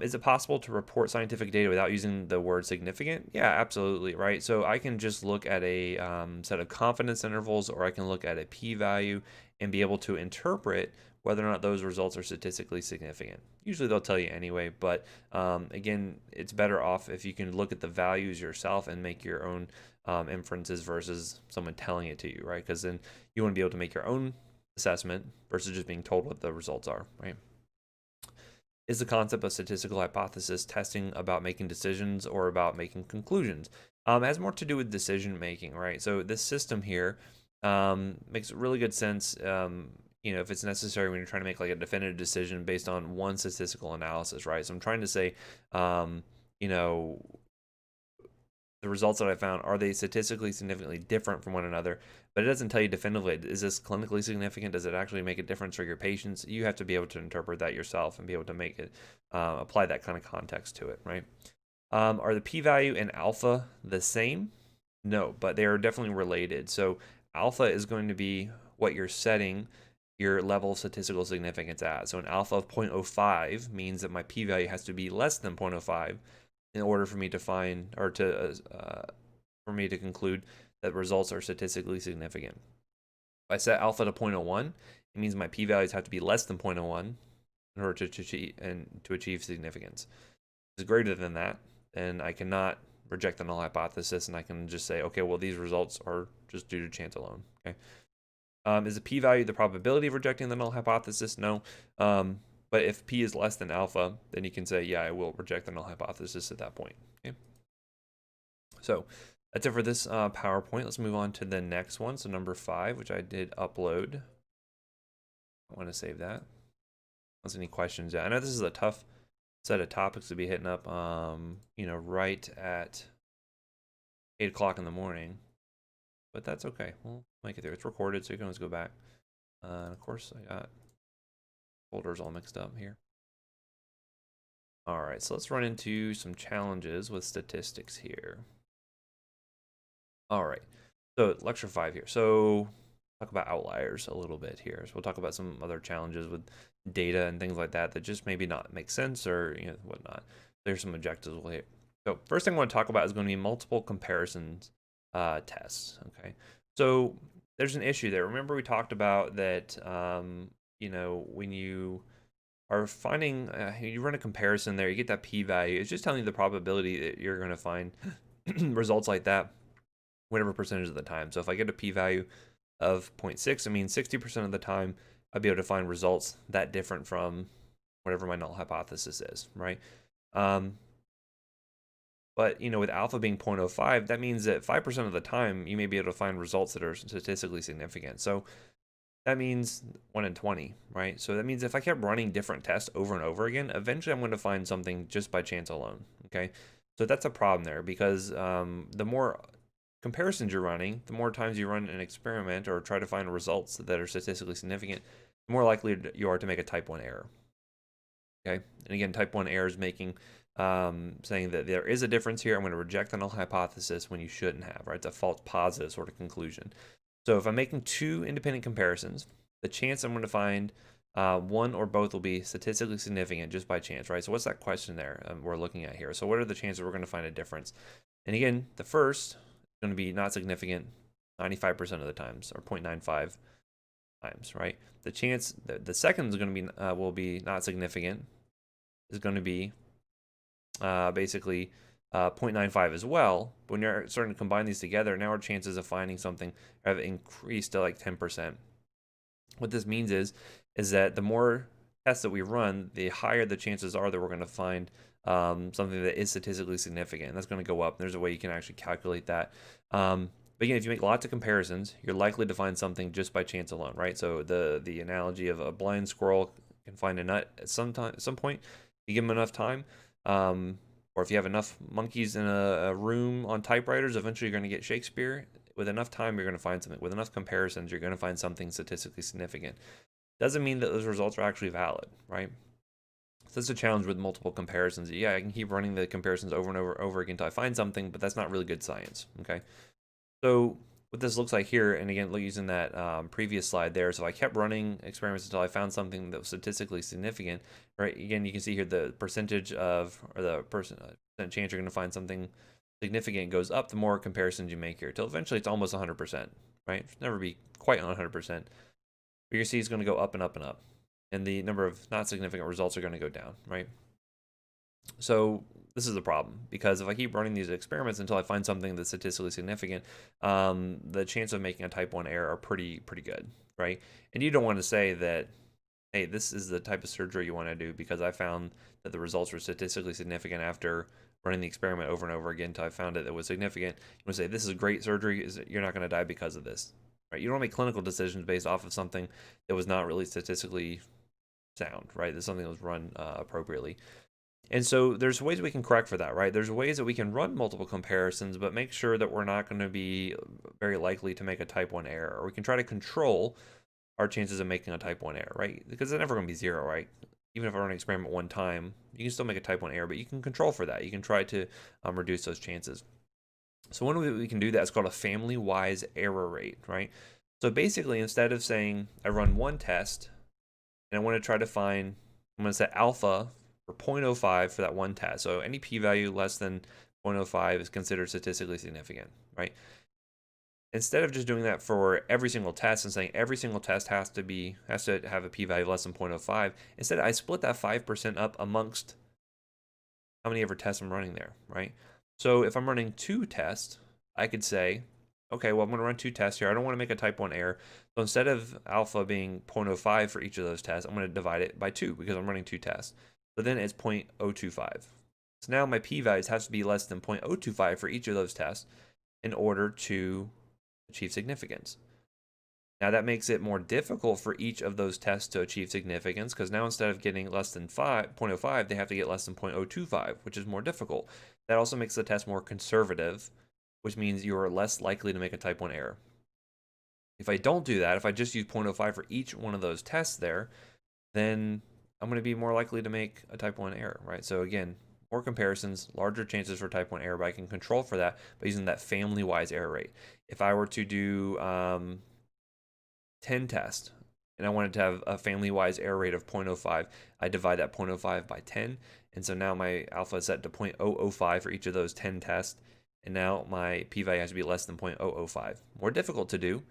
Is it possible to report scientific data without using the word significant? Yeah, absolutely, right? So I can just look at a set of confidence intervals, or I can look at a p-value and be able to interpret whether or not those results are statistically significant. Usually they'll tell you anyway, but again, it's better off if you can look at the values yourself and make your own inferences versus someone telling it to you, right? Because then you want to be able to make your own assessment versus just being told what the results are, right? Is the concept of statistical hypothesis testing about making decisions or about making conclusions? It has more to do with decision making, right? So this system here makes really good sense, you know, if it's necessary when you're trying to make like a definitive decision based on one statistical analysis, right? So I'm trying to say, you know, the results that I found, are they statistically significantly different from one another? But it doesn't tell you definitively, is this clinically significant? Does it actually make a difference for your patients? You have to be able to interpret that yourself and be able to make it, apply that kind of context to it, right? Are the p-value and alpha the same? No, but they are definitely related. So alpha is going to be what you're setting your level of statistical significance at. So an alpha of 0.05 means that my p-value has to be less than 0.05 in order for me to find, or to for me to conclude that results are statistically significant. If I set alpha to 0.01, it means my p-values have to be less than 0.01 in order to achieve significance. If it's greater than that, then I cannot reject the null hypothesis, and I can just say, okay, well, these results are just due to chance alone. Okay. Is the p-value the probability of rejecting the null hypothesis? No. But if p is less than alpha, then you can say, yeah, I will reject the null hypothesis at that point. Okay. So that's it for this PowerPoint. Let's move on to the next one. So number 5, which I did upload. I want to save that. Unless any questions. Yeah, I know this is a tough set of topics to be hitting up, you know, right at 8 o'clock in the morning. But that's okay. We'll make it through. It's recorded, so you can always go back. And of course, I got folders all mixed up here. All right, so let's run into some challenges with statistics here. All right, so lecture 5 here. So talk about outliers a little bit here. So we'll talk about some other challenges with data and things like that that just maybe not make sense, or you know, whatnot. There's some objectives we'll hit. So first thing I want to talk about is going to be multiple comparisons tests. Okay, so there's an issue there. Remember we talked about that, you know, when you are finding, you run a comparison there, you get that p-value. It's just telling you the probability that you're going to find results like that whatever percentage of the time. So if I get a p-value of 0.6, it means 60% of the time I'll be able to find results that different from whatever my null hypothesis is, right? But, you know, with alpha being 0.05, that means that 5% of the time you may be able to find results that are statistically significant. So that means 1 in 20, right? So that means if I kept running different tests over and over again, eventually I'm going to find something just by chance alone, okay? So that's a problem there, because the more comparisons you're running, the more times you run an experiment or try to find results that are statistically significant, the more likely you are to make a type 1 error. Okay, and again, type 1 error is making, saying that there is a difference here. I'm going to reject the null hypothesis when you shouldn't have, right? It's a false positive sort of conclusion. So if I'm making 2 independent comparisons, the chance I'm going to find one or both will be statistically significant just by chance, right? So what's that question there we're looking at here? So what are the chances we're going to find a difference? And again, the first going to be not significant 95% of the times, or 0.95 times, right? The chance that the second is going to be will be not significant is going to be basically 0.95 as well. But when you're starting to combine these together, now our chances of finding something have increased to like 10%. What this means is that the more tests that we run, the higher the chances are that we're going to find something that is statistically significant. And that's going to go up. There's a way you can actually calculate that. But again, if you make lots of comparisons, you're likely to find something just by chance alone, right? So the analogy of a blind squirrel can find a nut at some point. You give them enough time, or if you have enough monkeys in a room on typewriters, eventually you're going to get Shakespeare. With enough time, you're going to find something. With enough comparisons, you're going to find something statistically significant. Doesn't mean that those results are actually valid, right? So that's a challenge with multiple comparisons. Yeah, I can keep running the comparisons over and over again until I find something, but that's not really good science, okay? So what this looks like here, and again, using that previous slide there, so I kept running experiments until I found something that was statistically significant, right? Again, you can see here the percentage of, or the percent chance you're going to find something significant goes up the more comparisons you make here, till eventually it's almost 100%, right? It'll never be quite 100%, but you see it's going to go up and up and up, and the number of not significant results are going to go down, right? So this is a problem, because if I keep running these experiments until I find something that's statistically significant, the chance of making a type 1 error are pretty good, right? And you don't want to say that, hey, this is the type of surgery you want to do because I found that the results were statistically significant after running the experiment over and over again until I found it was significant. You want to say, this is great surgery, you're not going to die because of this, right? You don't make clinical decisions based off of something that was not really statistically sound, right? That's something that was run appropriately. And so there's ways we can correct for that, right? There's ways that we can run multiple comparisons, but make sure that we're not going to be very likely to make a type 1 error. Or we can try to control our chances of making a type 1 error, right? Because it's never going to be zero, right? Even if I run an experiment one time, you can still make a type 1 error, but you can control for that. You can try to reduce those chances. So one way we can do that is called a family-wise error rate, right? So basically, instead of saying I run one test and I want to try to find, I'm going to set alpha for 0.05 for that one test. So any p-value less than 0.05 is considered statistically significant, right? Instead of just doing that for every single test and saying every single test has to have a p-value less than 0.05, instead I split that 5% up amongst how many ever tests I'm running there, right? So if I'm running 2 tests, I could say, okay, well, I'm going to run 2 tests here. I don't want to make a type 1 error. So instead of alpha being 0.05 for each of those tests, I'm going to divide it by 2 because I'm running 2 tests. So then it's 0.025. So now my p-values have to be less than 0.025 for each of those tests in order to achieve significance. Now that makes it more difficult for each of those tests to achieve significance, because now instead of getting less than 0.05, they have to get less than 0.025, which is more difficult. That also makes the test more conservative, which means you are less likely to make a type 1 error. If I don't do that, if I just use 0.05 for each one of those tests there, then I'm going to be more likely to make a type 1 error, right? So again, more comparisons, larger chances for type 1 error, but I can control for that by using that family-wise error rate. If I were to do 10 tests and I wanted to have a family-wise error rate of 0.05, I divide that 0.05 by 10, and so now my alpha is set to 0.005 for each of those 10 tests, and now my p-value has to be less than 0.005. More difficult to do,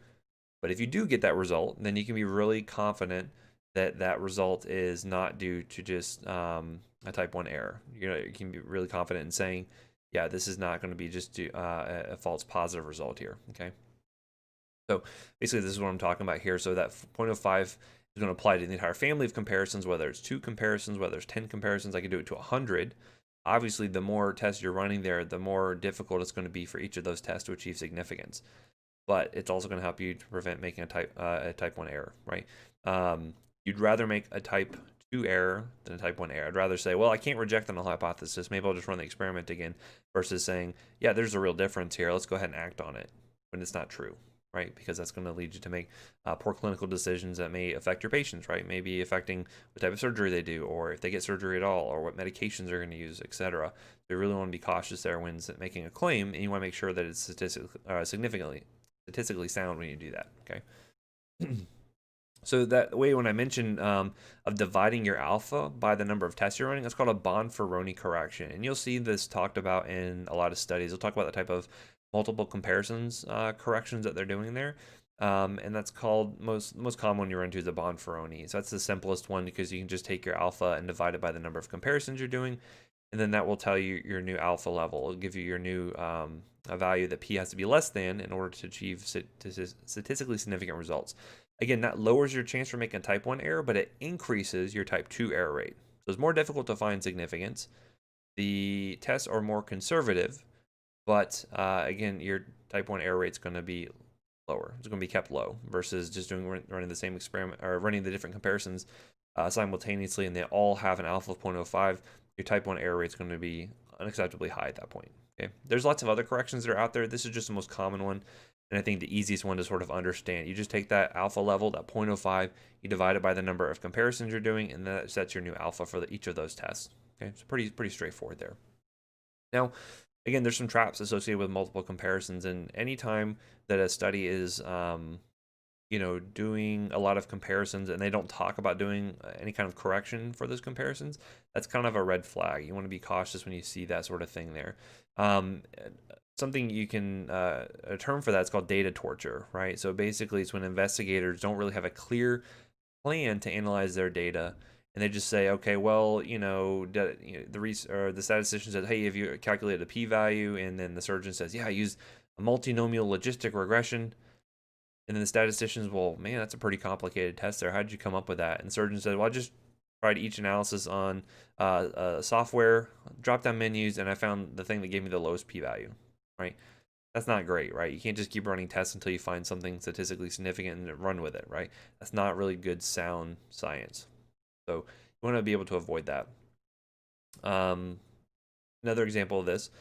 but if you do get that result, then you can be really confident that that result is not due to just a type 1 error. You can be really confident in saying, yeah, this is not going to be just a false positive result here, okay? So basically, this is what I'm talking about here. So that 0.05 is going to apply to the entire family of comparisons, whether it's 2 comparisons, whether it's 10 comparisons. I can do it to 100. Obviously, the more tests you're running there, the more difficult it's going to be for each of those tests to achieve significance. But it's also going to help you to prevent making a type 1 error, right? You'd rather make a type 2 error than a type 1 error. I'd rather say, well, I can't reject the null hypothesis. Maybe I'll just run the experiment again, versus saying, yeah, there's a real difference here. Let's go ahead and act on it when it's not true, right? Because that's going to lead you to make poor clinical decisions that may affect your patients, right? Maybe affecting what type of surgery they do, or if they get surgery at all, or what medications they're going to use, etc. So you really want to be cautious there when making a claim, and you want to make sure that it's statistically sound when you do that, okay? So that way, when I mentioned of dividing your alpha by the number of tests you're running, that's called a Bonferroni correction. And you'll see this talked about in a lot of studies. They'll talk about the type of multiple comparisons corrections that they're doing there. And that's called, most common one you run into is the Bonferroni. So that's the simplest one, because you can just take your alpha and divide it by the number of comparisons you're doing. And then that will tell you your new alpha level. It'll give you your new a value that p has to be less than in order to achieve statistically significant results. Again, that lowers your chance for making a type 1 error, but it increases your type 2 error rate. So it's more difficult to find significance. The tests are more conservative, but again, your type 1 error rate is going to be lower. It's going to be kept low versus just running the same experiment, or running the different comparisons simultaneously, and they all have an alpha of 0.05. Your type 1 error rate is going to be unacceptably high at that point. Okay, there's lots of other corrections that are out there. This is just the most common one, and I think the easiest one to sort of understand. You just take that alpha level, that 0.05, you divide it by the number of comparisons you're doing, and that sets your new alpha for each of those tests. Okay, it's pretty straightforward there. Now, again, there's some traps associated with multiple comparisons, and anytime that a study is doing a lot of comparisons and they don't talk about doing any kind of correction for those comparisons, that's kind of a red flag. You want to be cautious when you see that sort of thing there. Um, Something you can, a term for that is called data torture, right? So basically, it's when investigators don't really have a clear plan to analyze their data, and they just say, okay, well, the statistician says, hey, have you calculated a p-value? And then the surgeon says, yeah, I used a multinomial logistic regression. And then the statisticians, well, man, that's a pretty complicated test there. How did you come up with that? And the surgeon said, well, I just tried each analysis on software, drop down menus, and I found the thing that gave me the lowest p-value, right? That's not great, right? You can't just keep running tests until you find something statistically significant and run with it, right? That's not really good, sound science. So you want to be able to avoid that. Another example of this,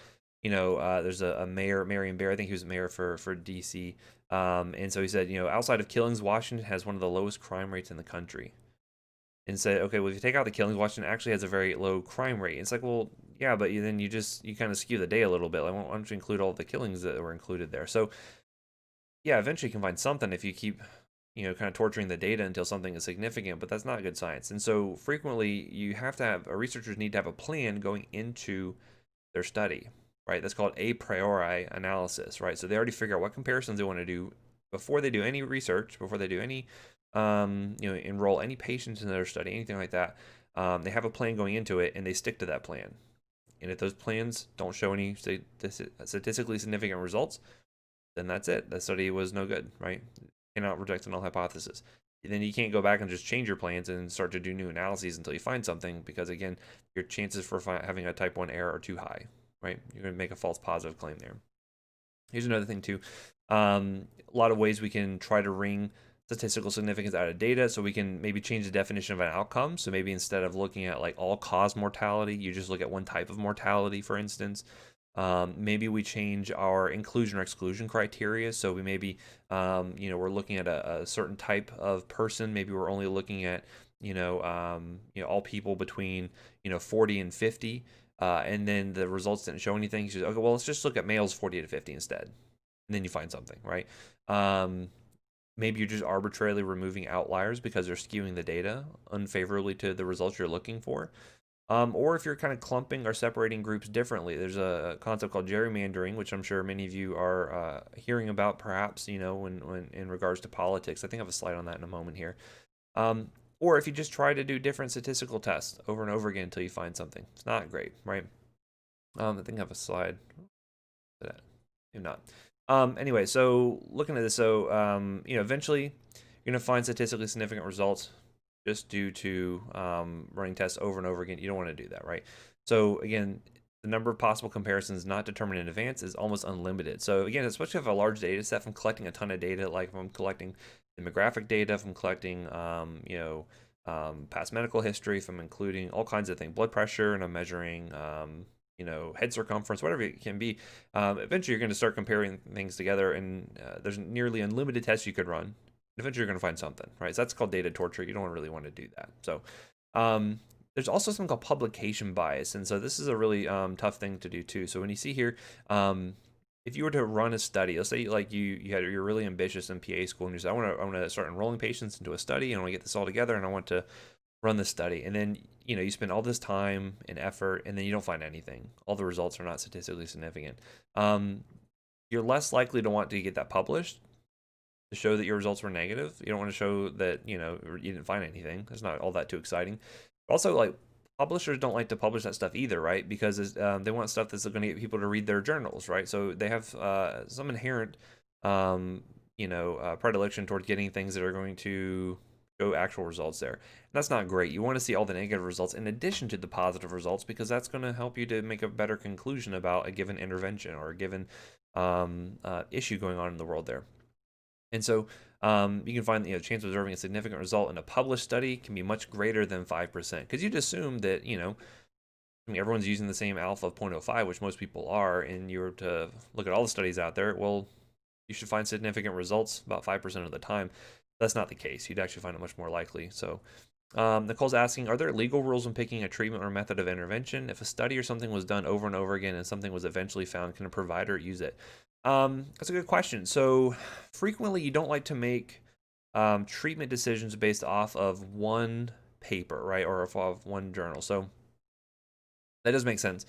there's a mayor, Marion Barry, I think he was mayor for DC. And so he said, outside of killings, Washington has one of the lowest crime rates in the country. And said, okay, well, if you take out the killings, Washington actually has a very low crime rate. It's like, well, yeah, but then you kind of skew the data a little bit. Like, why don't you include all the killings that were included there? So, yeah, eventually you can find something if you keep, kind of torturing the data until something is significant, but that's not good science. And so frequently you have to have, researchers need to have a plan going into their study, right? That's called a priori analysis, right? So they already figure out what comparisons they want to do before they do any research, before they do any, enroll any patients in their study, anything like that. They have a plan going into it, and they stick to that plan. And if those plans don't show any statistically significant results, then that's it. That study was no good, right? You cannot reject the null hypothesis. Then you can't go back and just change your plans and start to do new analyses until you find something, because again, your chances for having a type 1 error are too high, right? You're going to make a false positive claim there. Here's another thing too. A lot of ways we can try to wring statistical significance out of data. So we can maybe change the definition of an outcome. So maybe instead of looking at like all-cause mortality, you just look at one type of mortality, for instance. Maybe we change our inclusion or exclusion criteria. So we maybe, we're looking at a certain type of person. Maybe we're only looking at, all people between, 40 and 50. And then the results didn't show anything. So, okay, well, let's just look at males 40 to 50 instead. And then you find something, right? Maybe you're just arbitrarily removing outliers because they're skewing the data unfavorably to the results you're looking for. Or if you're kind of clumping or separating groups differently, there's a concept called gerrymandering, which I'm sure many of you are hearing about, perhaps, when in regards to politics. I think I have a slide on that in a moment here. Or if you just try to do different statistical tests over and over again until you find something. It's not great, right? I think I have a slide for that. Maybe not. Anyway, so looking at this, so, eventually you're going to find statistically significant results just due to running tests over and over again. You don't want to do that, right? So again, the number of possible comparisons not determined in advance is almost unlimited. So again, especially if you have a large data set from collecting a ton of data, like if I'm collecting demographic data, from collecting, past medical history, from including all kinds of things, blood pressure, and I'm measuring, head circumference, whatever it can be. Eventually, you're going to start comparing things together, and there's nearly unlimited tests you could run. Eventually, you're going to find something, right? So that's called data torture. You don't really want to do that. So there's also something called publication bias, and so this is a really tough thing to do too. So when you see here, if you were to run a study, let's say like you're really ambitious in PA school, and you say, I want to start enrolling patients into a study, and I want to get this all together, and I want to run the study, and then you spend all this time and effort, and then you don't find anything. All the results are not statistically significant. You're less likely to want to get that published to show that your results were negative. You don't want to show that you didn't find anything. That's not all that too exciting. Also, like, publishers don't like to publish that stuff either, right? Because they want stuff that's going to get people to read their journals, right? So they have some inherent predilection towards getting things that are going to show actual results there. And that's not great. You want to see all the negative results in addition to the positive results, because that's going to help you to make a better conclusion about a given intervention or a given issue going on in the world there. And so you can find the chance of observing a significant result in a published study can be much greater than 5%, because you'd assume that everyone's using the same alpha of 0.05, which most people are, and you were to look at all the studies out there, well, you should find significant results about 5% of the time. That's not the case. You'd actually find it much more likely. So Nicole's asking, are there legal rules when picking a treatment or method of intervention? If a study or something was done over and over again and something was eventually found, can a provider use it? That's a good question. So frequently you don't like to make treatment decisions based off of one paper, right? Or off of one journal. So that does make sense.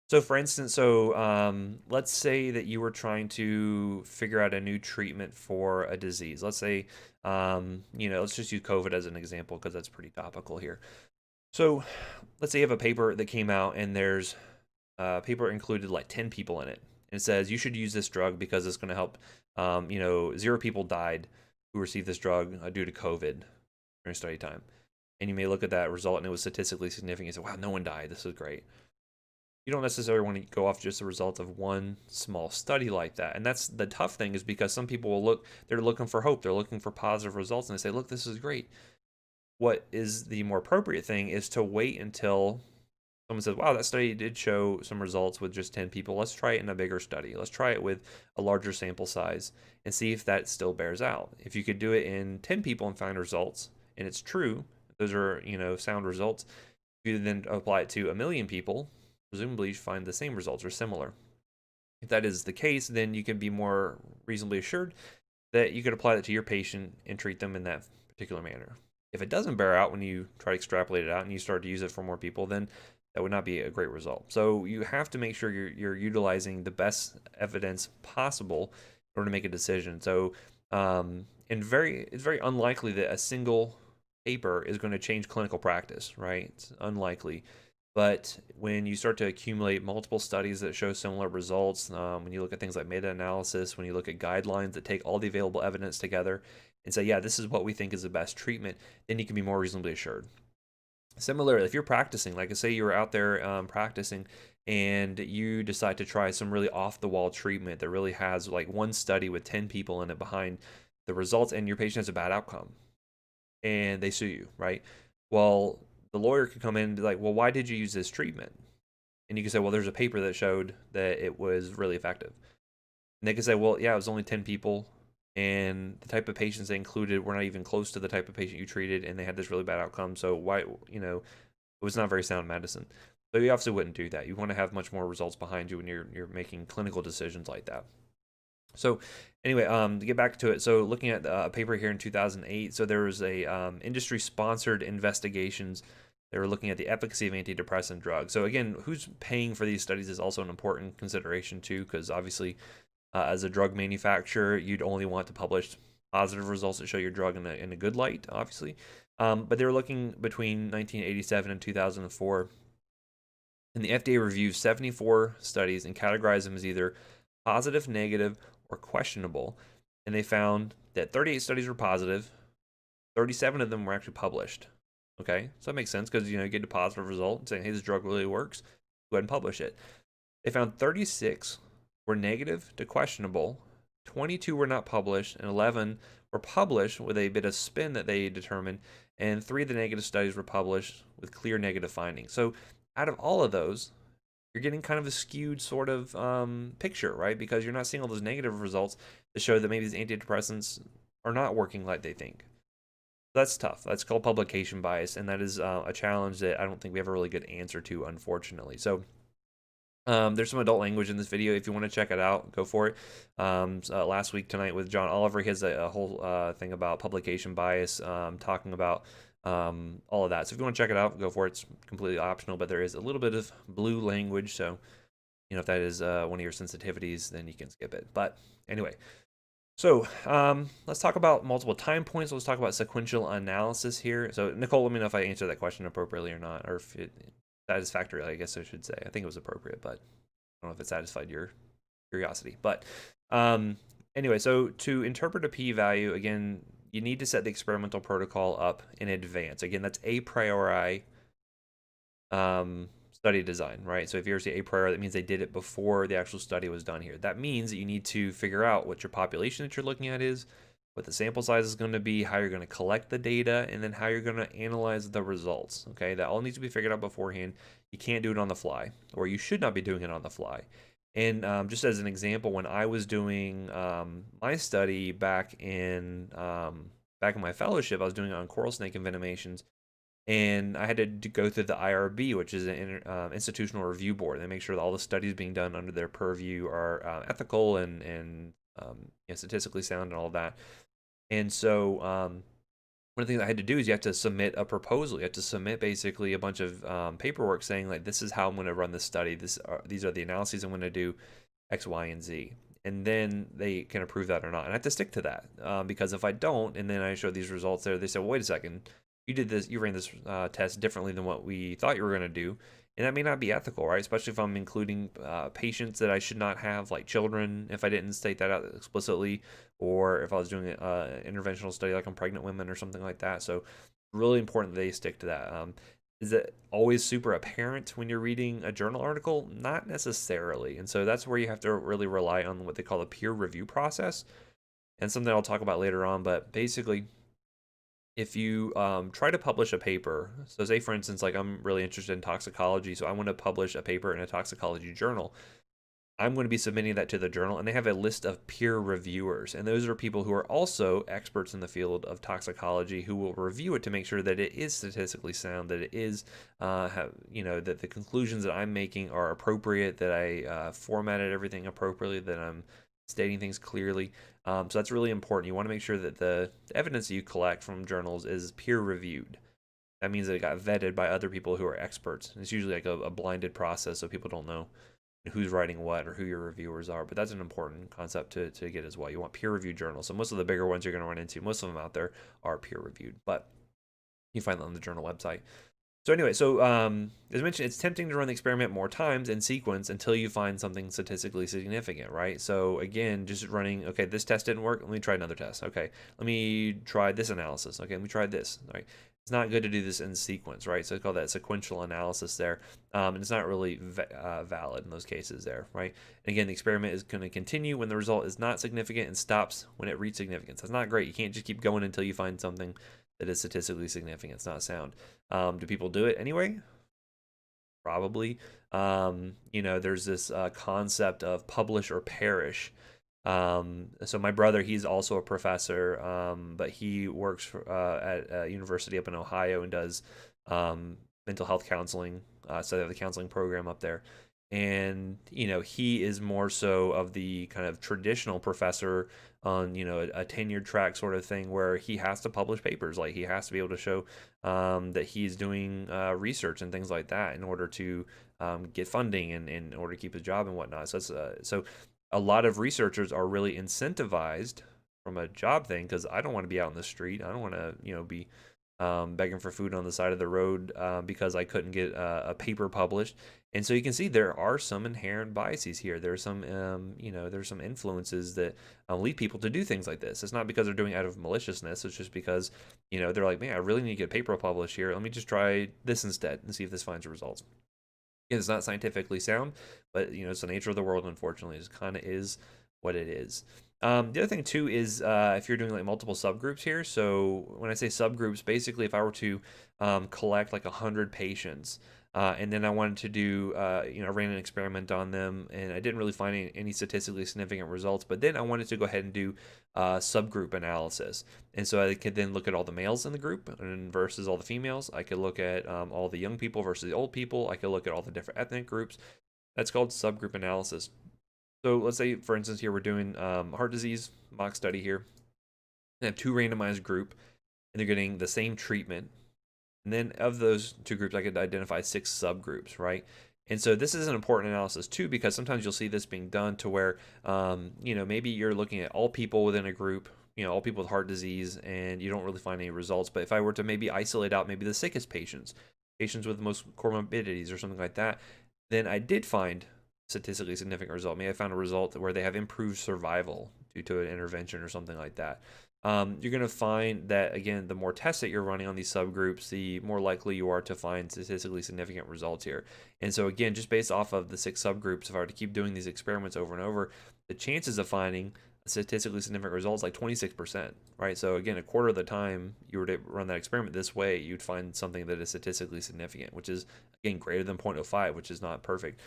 So for instance, let's say that you were trying to figure out a new treatment for a disease. Let's say, let's just use COVID as an example because that's pretty topical here. So let's say you have a paper that came out and there's a paper included like 10 people in it. And it says you should use this drug because it's going to help, 0 people died who received this drug due to COVID during study time. And you may look at that result and it was statistically significant. You say, wow, no one died. This is great. You don't necessarily want to go off just the result of one small study like that. And that's the tough thing, is because some people will they're looking for hope. They're looking for positive results and they say, look, this is great. What is the more appropriate thing is to wait until someone says, wow, that study did show some results with just 10 people. Let's try it in a bigger study. Let's try it with a larger sample size and see if that still bears out. If you could do it in 10 people and find results, and it's true, those are, sound results, you then apply it to 1 million people, presumably you find the same results or similar. If that is the case, then you can be more reasonably assured that you could apply that to your patient and treat them in that particular manner. If it doesn't bear out when you try to extrapolate it out and you start to use it for more people, then that would not be a great result. So you have to make sure you're utilizing the best evidence possible in order to make a decision. So it's very unlikely that a single paper is going to change clinical practice, right? It's unlikely. But when you start to accumulate multiple studies that show similar results, when you look at things like meta-analysis, when you look at guidelines that take all the available evidence together and say, yeah, this is what we think is the best treatment, then you can be more reasonably assured. Similarly, if you're practicing, like I say you're out there practicing and you decide to try some really off-the-wall treatment that really has like one study with 10 people in it behind the results, and your patient has a bad outcome and they sue you, right? Well, the lawyer could come in and be like, well, why did you use this treatment? And you can say, well, there's a paper that showed that it was really effective. And they could say, well, yeah, it was only 10 people, and the type of patients they included were not even close to the type of patient you treated, and they had this really bad outcome. So why, it was not very sound medicine. So you obviously wouldn't do that. You want to have much more results behind you when you're making clinical decisions like that. So anyway, to get back to it, so looking at a paper here in 2008, so there was a industry-sponsored investigations. They were looking at the efficacy of antidepressant drugs. So again, who's paying for these studies is also an important consideration too, because obviously, as a drug manufacturer, you'd only want to publish positive results that show your drug in a good light, obviously. But they were looking between 1987 and 2004, and the FDA reviewed 74 studies and categorized them as either positive, negative, or questionable, and they found that 38 studies were positive, 37 of them were actually published. Okay, so that makes sense because you get a positive result saying, hey, this drug really works, go ahead and publish it. They found 36 were negative to questionable, 22 were not published, and 11 were published with a bit of spin that they determined, and 3 of the negative studies were published with clear negative findings. So out of all of those, you're getting kind of a skewed sort of picture, right? Because you're not seeing all those negative results that show that maybe these antidepressants are not working like they think. That's tough. That's called publication bias, and that is a challenge that I don't think we have a really good answer to, unfortunately. So there's some adult language in this video. If you want to check it out, go for it. Last week tonight with John Oliver, he has a whole thing about publication bias, talking about all of that. So if you want to check it out, go for it. It's completely optional, but there is a little bit of blue language. So, if that is one of your sensitivities, then you can skip it. But anyway, so let's talk about multiple time points. Let's talk about sequential analysis here. So Nicole, let me know if I answered that question appropriately or not, or if it satisfactory, I guess I should say. I think it was appropriate, but I don't know if it satisfied your curiosity. But anyway, so to interpret a p-value, again, you need to set the experimental protocol up in advance. Again, that's a priori study design, right? So if you ever say a priori, that means they did it before the actual study was done here. That means that you need to figure out what your population that you're looking at is, what the sample size is going to be, how you're going to collect the data, and then how you're going to analyze the results. Okay, that all needs to be figured out beforehand. You can't do it on the fly, or you should not be doing it on the fly. And just as an example, when I was doing my study back in my fellowship, I was doing it on coral snake envenomations. And I had to go through the IRB, which is an institutional review board. They make sure that all the studies being done under their purview are ethical and statistically sound and all of that. And so one of the things I had to do is you have to submit a proposal. You have to submit basically a bunch of paperwork saying like, this is how I'm going to run this study. These are the analyses I'm going to do, X, Y, and Z. And then they can approve that or not. And I have to stick to that because if I don't, and then I show these results there, they say, well, wait a second, you ran this test differently than what we thought you were going to do. And that may not be ethical, right? Especially if I'm including patients that I should not have, like children, if I didn't state that out explicitly, or if I was doing an interventional study like on pregnant women or something like that. So really important that they stick to that. Is it always super apparent when you're reading a journal article? Not necessarily. And so that's where you have to really rely on what they call the peer review process, and something I'll talk about later on. But basically, if you try to publish a paper, so say for instance, like I'm really interested in toxicology, so I want to publish a paper in a toxicology journal, I'm going to be submitting that to the journal, and they have a list of peer reviewers, and those are people who are also experts in the field of toxicology who will review it to make sure that it is statistically sound, that it is, that the conclusions that I'm making are appropriate, that I formatted everything appropriately, that I'm stating things clearly. So that's really important. You want to make sure that the evidence that you collect from journals is peer reviewed. That means that it got vetted by other people who are experts. It's usually like a blinded process, so people don't know who's writing what or who your reviewers are. But that's an important concept to get as well. You want peer-reviewed journals. So most of the bigger ones you're going to run into, most of them out there are peer-reviewed, but you find them on the journal website. So anyway, as I mentioned, it's tempting to run the experiment more times in sequence until you find something statistically significant, right? So again, just running, okay, this test didn't work, let me try another test. Okay, let me try this analysis. Okay, let me try this. All right. It's not good to do this in sequence, right? So I call that sequential analysis there. And it's not really valid in those cases there, right? And again, the experiment is going to continue when the result is not significant and stops when it reaches significance. That's not great. You can't just keep going until you find something that is statistically significant. It's not sound. Do people do it anyway? Probably. There's this concept of publish or perish. So my brother, he's also a professor, but he works at a university up in Ohio and does mental health counseling. So they have the counseling program up there. And, he is more so of the kind of traditional professor on, a tenured track sort of thing where he has to publish papers. Like he has to be able to show that he's doing research and things like that in order to get funding and in order to keep his job and whatnot. So a lot of researchers are really incentivized from a job thing because I don't want to be out in the street. I don't want to, be begging for food on the side of the road because I couldn't get a paper published. And so you can see there are some inherent biases here. There's some, there's some influences that lead people to do things like this. It's not because they're doing it out of maliciousness. It's just because, they're like, man, I really need to get a paper published here. Let me just try this instead and see if this finds results. It's not scientifically sound, but it's the nature of the world. Unfortunately, it kind of is what it is. The other thing too is if you're doing like multiple subgroups here. So when I say subgroups, basically if I were to collect like 100 patients, and then I wanted to do, I ran an experiment on them, and I didn't really find any statistically significant results. But then I wanted to go ahead and do subgroup analysis, and so I could then look at all the males in the group and versus all the females. I could look at all the young people versus the old people. I could look at all the different ethnic groups. That's called subgroup analysis. So let's say, for instance, here we're doing heart disease mock study here. I have two randomized group, and they're getting the same treatment. And then of those two groups, I could identify 6 subgroups, right? And so this is an important analysis too, because sometimes you'll see this being done to where, maybe you're looking at all people within a group, all people with heart disease, and you don't really find any results. But if I were to maybe isolate out maybe the sickest patients with the most comorbidities or something like that, then I did find statistically significant result. Maybe I found a result where they have improved survival due to an intervention or something like that. You're going to find that, again, the more tests that you're running on these subgroups, the more likely you are to find statistically significant results here. And so, again, just based off of the 6 subgroups, if I were to keep doing these experiments over and over, the chances of finding statistically significant results like 26%, right? So, again, a quarter of the time you were to run that experiment this way, you'd find something that is statistically significant, which is, again, greater than 0.05, which is not perfect.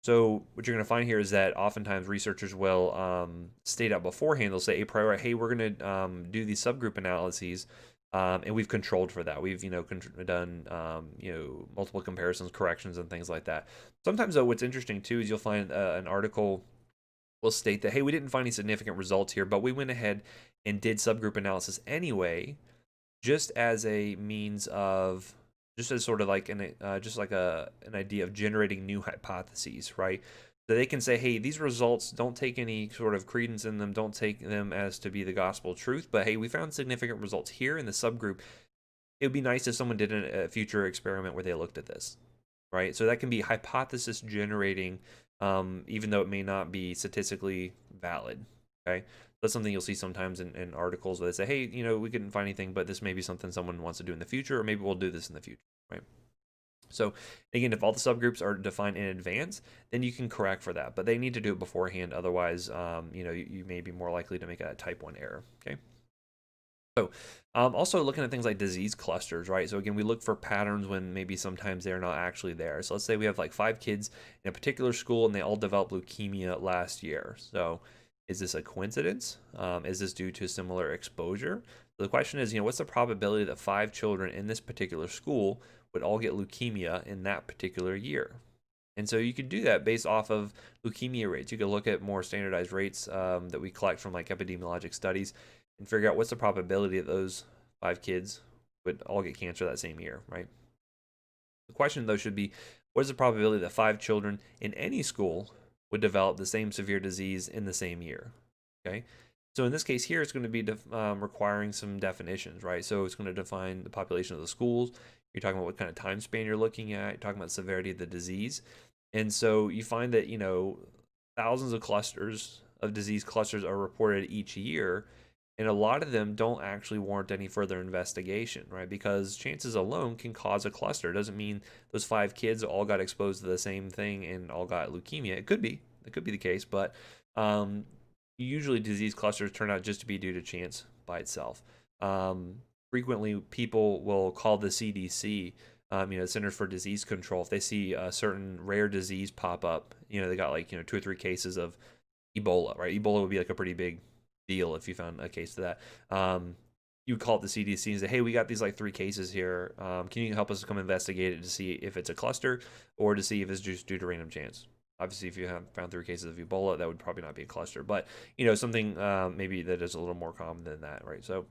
So what you're going to find here is that oftentimes researchers will state out beforehand, they'll say a priori, hey, we're going to do these subgroup analyses And we've controlled for that. We've, done, multiple comparisons, corrections, and things like that. Sometimes, though, what's interesting too is you'll find an article will state that, hey, we didn't find any significant results here, but we went ahead and did subgroup analysis anyway, just as a means of, just as sort of like an idea of generating new hypotheses, right? So they can say, hey, these results don't take any sort of credence in them, don't take them as to be the gospel truth, but hey, we found significant results here in the subgroup. It would be nice if someone did a future experiment where they looked at this, right? So that can be hypothesis generating, even though it may not be statistically valid, okay? That's something you'll see sometimes in articles where they say, hey, we couldn't find anything, but this may be something someone wants to do in the future, or maybe we'll do this in the future, right? So again, if all the subgroups are defined in advance, then you can correct for that, but they need to do it beforehand. Otherwise, you may be more likely to make a type 1 error, okay? So also looking at things like disease clusters, right? So again, we look for patterns when maybe sometimes they're not actually there. So let's say we have like 5 kids in a particular school and they all developed leukemia last year. So is this a coincidence? Is this due to similar exposure? So the question is, what's the probability that 5 children in this particular school would all get leukemia in that particular year? And so you could do that based off of leukemia rates. You could look at more standardized rates that we collect from like epidemiologic studies and figure out what's the probability that those 5 kids would all get cancer that same year, right? The question, though, should be, what is the probability that 5 children in any school would develop the same severe disease in the same year, okay? So in this case here, it's going to be requiring some definitions, right? So it's going to define the population of the schools. You're talking about what kind of time span you're looking at. You're talking about severity of the disease. And so you find that, thousands of clusters of disease clusters are reported each year, and a lot of them don't actually warrant any further investigation, right? Because chances alone can cause a cluster. It doesn't mean those 5 kids all got exposed to the same thing and all got leukemia. It could be the case, but usually disease clusters turn out just to be due to chance by itself. Frequently, people will call the CDC, Centers for Disease Control, if they see a certain rare disease pop up. They got like 2 or 3 cases of Ebola, right? Ebola would be like a pretty big deal if you found a case of that. You would call it the CDC and say, hey, we got these like 3 cases here. Can you help us come investigate it to see if it's a cluster or to see if it's just due to random chance? Obviously, if you have found 3 cases of Ebola, that would probably not be a cluster, but something maybe that is a little more common than that, right? So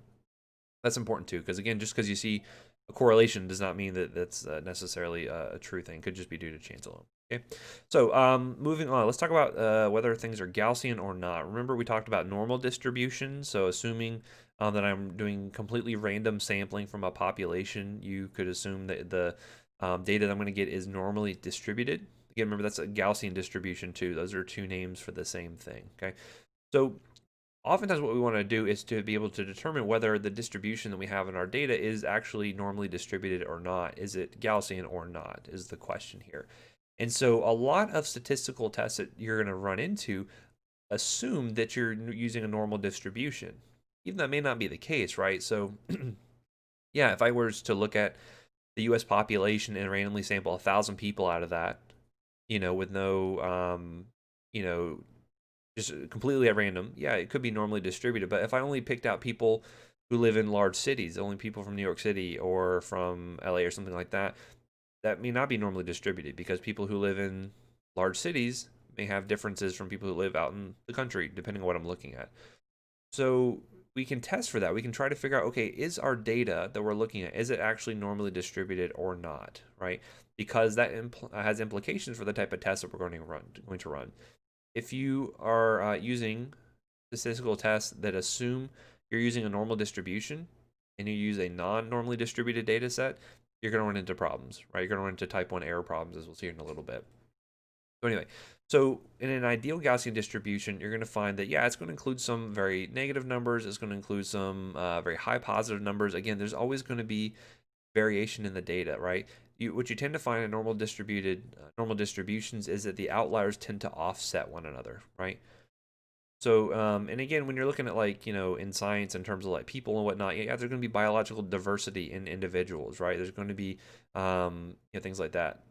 that's important too, because again, just because you see a correlation does not mean that that's necessarily a true thing. It could just be due to chance alone. Okay, so moving on, let's talk about whether things are Gaussian or not. Remember, we talked about normal distribution. So assuming that I'm doing completely random sampling from a population, you could assume that the data that I'm going to get is normally distributed. Again, remember, that's a Gaussian distribution too. Those are 2 names for the same thing. Okay, so oftentimes what we want to do is to be able to determine whether the distribution that we have in our data is actually normally distributed or not. Is it Gaussian or not is the question here. And so a lot of statistical tests that you're going to run into assume that you're using a normal distribution, even though that may not be the case, right? So yeah, if I were to look at the US population and randomly sample 1,000 people out of that, with no, just completely at random, yeah, it could be normally distributed. But if I only picked out people who live in large cities, only people from New York City or from LA or something like that, that may not be normally distributed, because people who live in large cities may have differences from people who live out in the country, depending on what I'm looking at. So we can test for that. We can try to figure out, okay, is our data that we're looking at, is it actually normally distributed or not, right? Because that has implications for the type of test that we're going to run. If you are using statistical tests that assume you're using a normal distribution and you use a non-normally distributed data set, you're going to run into problems, right? You're going to run into type 1 error problems, as we'll see in a little bit. So anyway, so in an ideal Gaussian distribution, you're going to find that, yeah, it's going to include some very negative numbers. It's going to include some very high positive numbers. Again, there's always going to be variation in the data, right? What you tend to find in normal distributions is that the outliers tend to offset one another, right? So, and again, when you're looking at like, in science in terms of like people and whatnot, yeah, there's going to be biological diversity in individuals, right? There's going to be, things like that.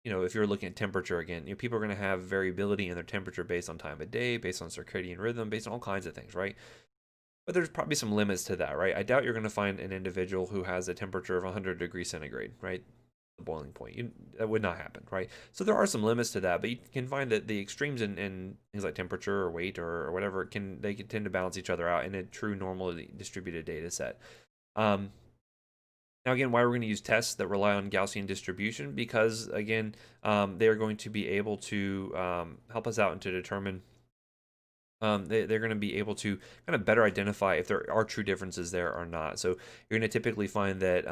If you're looking at temperature again, people are going to have variability in their temperature based on time of day, based on circadian rhythm, based on all kinds of things, right? but there's probably some limits to that, right? I doubt you're going to find an individual who has a temperature of 100 degrees centigrade, right? The boiling point. That would not happen, right? So there are some limits to that, but you can find that the extremes in things like temperature or weight or whatever they can tend to balance each other out in a true normally distributed data set. Now, again, why we're going to use tests that rely on Gaussian distribution? Because, again, they're going to be able to help us out and to determine, they're going to be able to kind of better identify if there are true differences there or not. So you're going to typically find that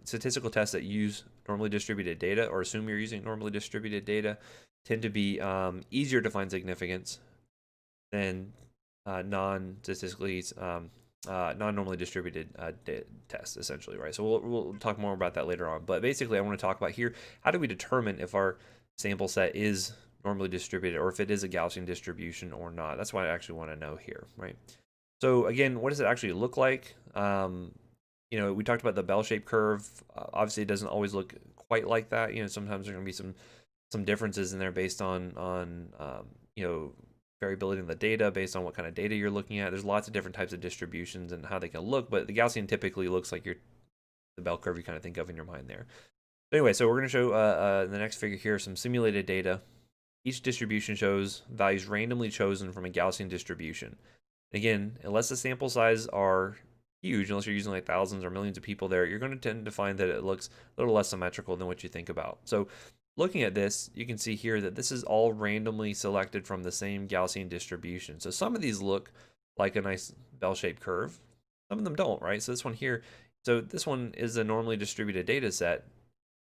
statistical tests that use normally distributed data or assume you're using normally distributed data tend to be easier to find significance than non-statistically non-normally distributed tests, essentially, right? So we'll talk more about that later on. But basically, I want to talk about here, how do we determine if our sample set is normally distributed or if it is a Gaussian distribution or not? That's what I actually want to know here, right? So again, what does it actually look like? You know, we talked about the bell-shaped curve. Obviously, it doesn't always look quite like that. You know, sometimes there are going to be some differences in there based on you know, variability in the data based on what kind of data you're looking at. There's lots of different types of distributions and how they can look, but the Gaussian typically looks like the bell curve you kind of think of in your mind there. But anyway, so we're going to show in the next figure here some simulated data. Each distribution shows values randomly chosen from a Gaussian distribution. Again, unless the sample size are huge, unless you're using like thousands or millions of people there, you're going to tend to find that it looks a little less symmetrical than what you think about. So looking at this, you can see here that this is all randomly selected from the same Gaussian distribution. So some of these look like a nice bell-shaped curve. Some of them don't, right? So this one here, so this one is a normally distributed data set,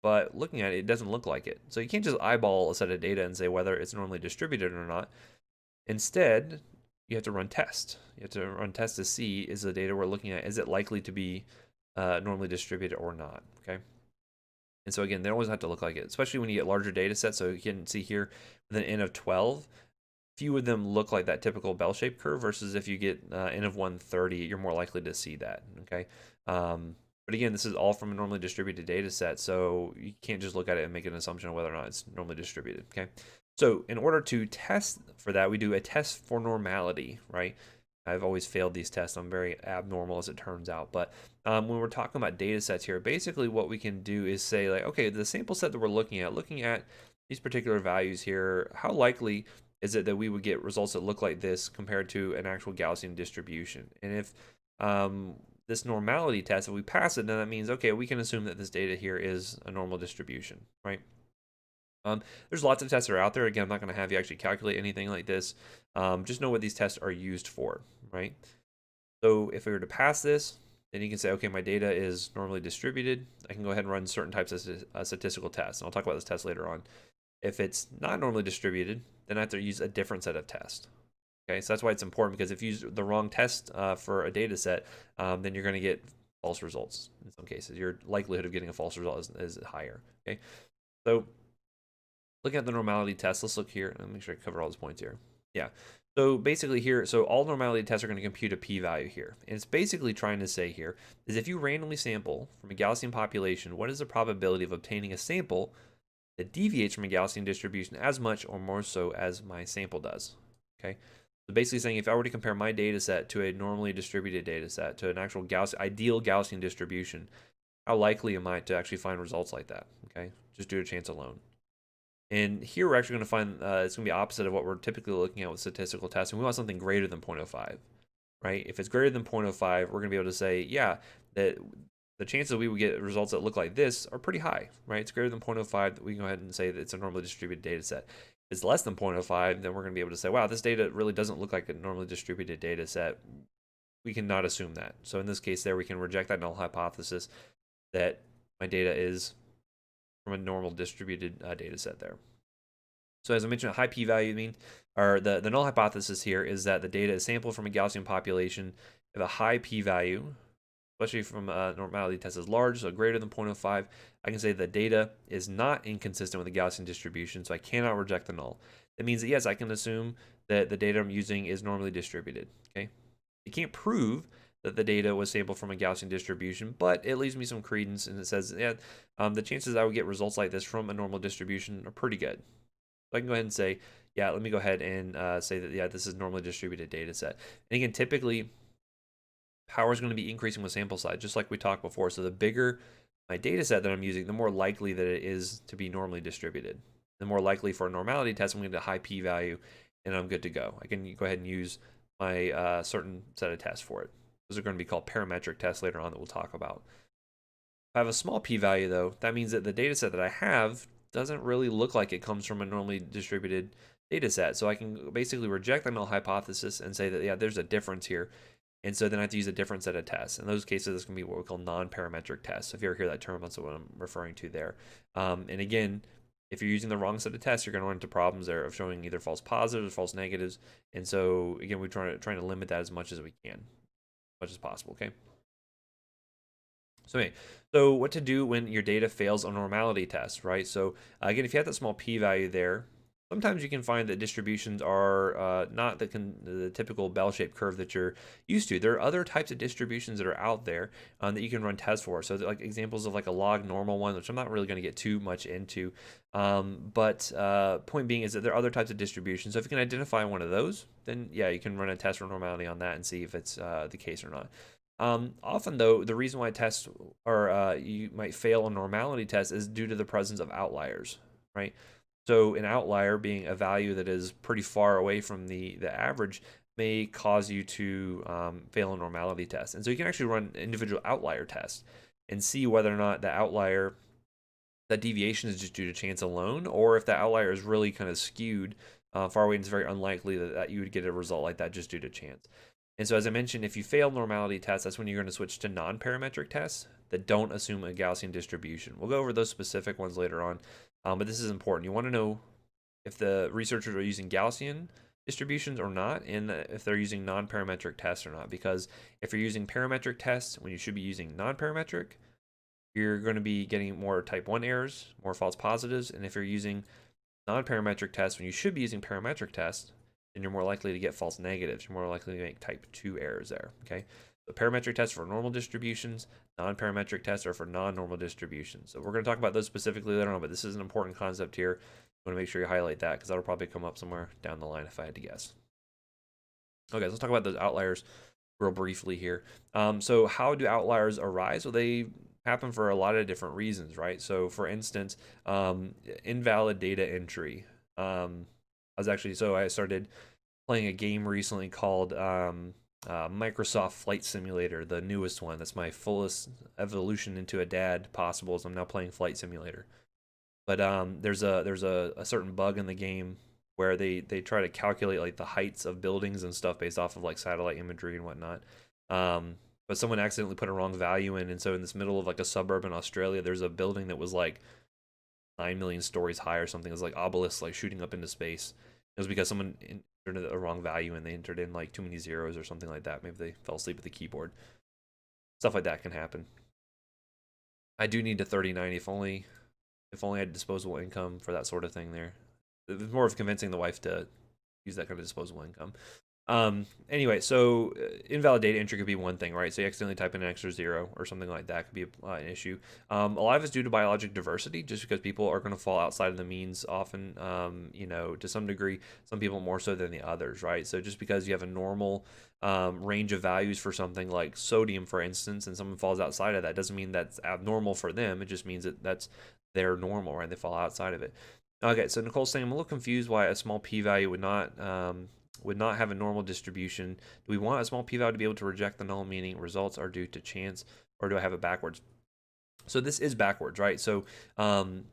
but looking at it, it doesn't look like it. So you can't just eyeball a set of data and say whether it's normally distributed or not. Instead, you have to run tests. You have to run tests to see, is the data we're looking at, is it likely to be normally distributed or not, okay? And so again, they always have to look like it, especially when you get larger data sets. So you can see here with an N of 12, few of them look like that typical bell-shaped curve versus if you get N of 130, you're more likely to see that, okay? But again, this is all from a normally distributed data set, so you can't just look at it and make an assumption of whether or not it's normally distributed, okay? So in order to test for that, we do a test for normality, right? I've always failed these tests. I'm very abnormal as it turns out. But when we're talking about data sets here, basically what we can do is say like, okay, the sample set that we're looking at these particular values here, how likely is it that we would get results that look like this compared to an actual Gaussian distribution? And if this normality test, if we pass it, then that means, okay, we can assume that this data here is a normal distribution, right? There's lots of tests that are out there. Again, I'm not going to have you actually calculate anything like this. Just know what these tests are used for, right? So if we were to pass this, then you can say, okay, my data is normally distributed. I can go ahead and run certain types of statistical tests. And I'll talk about this test later on. If it's not normally distributed, then I have to use a different set of tests. Okay, so that's why it's important, because if you use the wrong test for a data set, then you're going to get false results in some cases. Your likelihood of getting a false result is higher. Okay, so looking at the normality test, let's look here. Let me make sure I cover all those points here. Yeah. So basically here, so all normality tests are going to compute a p-value here. And it's basically trying to say here is if you randomly sample from a Gaussian population, what is the probability of obtaining a sample that deviates from a Gaussian distribution as much or more so as my sample does? Okay. So basically saying if I were to compare my data set to a normally distributed data set, to an actual ideal Gaussian distribution, how likely am I to actually find results like that? Okay. Just due to chance alone. And here we're actually going to find it's going to be opposite of what we're typically looking at with statistical testing. We want something greater than 0.05, right? If it's greater than 0.05, we're going to be able to say, yeah, that the chances we would get results that look like this are pretty high, right? It's greater than 0.05, we can go ahead and say that it's a normally distributed data set. If it's less than 0.05, then we're going to be able to say, wow, this data really doesn't look like a normally distributed data set. We cannot assume that. So in this case there, we can reject that null hypothesis that my data is from a normal distributed data set there. So as I mentioned, a high p-value the null hypothesis here is that the data is sampled from a Gaussian population of a high p-value, especially from a normality test is large, so greater than 0.05. I can say the data is not inconsistent with the Gaussian distribution, so I cannot reject the null. That means that yes, I can assume that the data I'm using is normally distributed. Okay, you can't prove that the data was sampled from a Gaussian distribution, but it leaves me some credence, and it says, yeah, the chances I would get results like this from a normal distribution are pretty good. So I can go ahead and say, yeah, let me go ahead and say that, yeah, this is normally distributed data set. And again, typically, power is going to be increasing with sample size, just like we talked before. So the bigger my data set that I'm using, the more likely that it is to be normally distributed. The more likely for a normality test, I'm going to get a high p-value, and I'm good to go. I can go ahead and use my certain set of tests for it. Those are going to be called parametric tests later on that we'll talk about. If I have a small p-value, though, that means that the data set that I have doesn't really look like it comes from a normally distributed data set. So I can basically reject the null hypothesis and say that, yeah, there's a difference here. And so then I have to use a different set of tests. In those cases, this can be what we call non-parametric tests. So if you ever hear that term, that's what I'm referring to there. And again, if you're using the wrong set of tests, you're going to run into problems there of showing either false positives or false negatives. And so again, we're trying to limit that as much as we can, as much as possible, okay? So anyway, so what to do when your data fails a normality test, right? So again, if you have that small p-value there, sometimes you can find that distributions are not the typical bell-shaped curve that you're used to. There are other types of distributions that are out there that you can run tests for. So like examples of like a log normal one, which I'm not really going to get too much into. But point being is that there are other types of distributions. So if you can identify one of those, then yeah, you can run a test for normality on that and see if it's the case or not. Often, though, the reason why tests or you might fail a normality test is due to the presence of outliers, right? So an outlier being a value that is pretty far away from the average may cause you to fail a normality test. And so you can actually run individual outlier tests and see whether or not the outlier, that deviation is just due to chance alone, or if the outlier is really kind of skewed far away, and it's very unlikely that you would get a result like that just due to chance. And so as I mentioned, if you fail normality tests, that's when you're going to switch to non-parametric tests that don't assume a Gaussian distribution. We'll go over those specific ones later on, but this is important. You want to know if the researchers are using Gaussian distributions or not, and if they're using non-parametric tests or not. Because if you're using parametric tests when you should be using non-parametric, you're going to be getting more type 1 errors, more false positives. And if you're using non-parametric tests when you should be using parametric tests, then you're more likely to get false negatives. You're more likely to make type 2 errors there, okay? So parametric tests for normal distributions, non-parametric tests are for non-normal distributions. So we're going to talk about those specifically later on, but this is an important concept here. I want to make sure you highlight that because that'll probably come up somewhere down the line if I had to guess. Okay, so let's talk about those outliers real briefly here. So how do outliers arise? Well, they happen for a lot of different reasons, right? So for instance, invalid data entry. I started playing a game recently called Microsoft Flight Simulator, the newest one. That's my fullest evolution into a dad possible, as I'm now playing Flight Simulator. But there's a certain bug in the game where they try to calculate like the heights of buildings and stuff based off of like satellite imagery and whatnot. But someone accidentally put a wrong value in, and so in this middle of like a suburb in Australia, there's a building that was like 9 million stories high or something. It was like obelisks like shooting up into space. It was because someone entered a wrong value and they entered in like too many zeros or something like that. Maybe they fell asleep at the keyboard. Stuff like that can happen. I do need a 3090 if only I had disposable income for that sort of thing there. It's more of convincing the wife to use that kind of disposable income. Anyway, so invalid data entry could be one thing, right? So you accidentally type in an extra 0 or something like that could be an issue. A lot of it's due to biologic diversity, just because people are going to fall outside of the means often, to some degree, some people more so than the others, right? So just because you have a normal range of values for something like sodium, for instance, and someone falls outside of that, doesn't mean that's abnormal for them. It just means that that's their normal, right? They fall outside of it. Okay, so Nicole's saying, I'm a little confused why a small p-value would not have a normal distribution. Do we want a small p-value to be able to reject the null, meaning results are due to chance, or do I have it backwards? So this is backwards, right? So when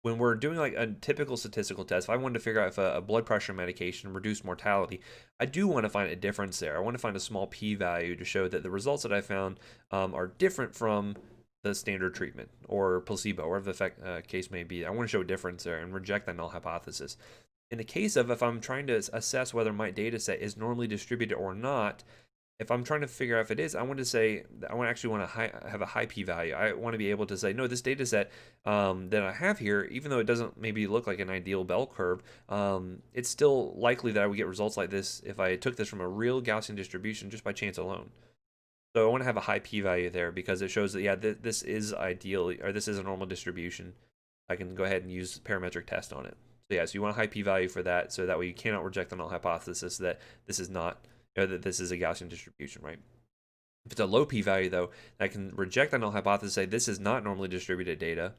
we're doing like a typical statistical test, if I wanted to figure out if a blood pressure medication reduced mortality, I do want to find a difference there. I want to find a small p-value to show that the results that I found are different from the standard treatment or placebo, or whatever the case may be. I want to show a difference there and reject that null hypothesis. In the case of if I'm trying to assess whether my data set is normally distributed or not, if I'm trying to figure out if it is, I want to have a high p-value. I want to be able to say, no, this data set that I have here, even though it doesn't maybe look like an ideal bell curve, it's still likely that I would get results like this if I took this from a real Gaussian distribution just by chance alone. So I want to have a high p-value there because it shows that, yeah, this is ideal, or this is a normal distribution. I can go ahead and use parametric test on it. So yeah, so you want a high p-value for that, so that way you cannot reject the null hypothesis that this is not, that this is a Gaussian distribution, right? If it's a low p-value, though, I can reject the null hypothesis, say this is not normally distributed data,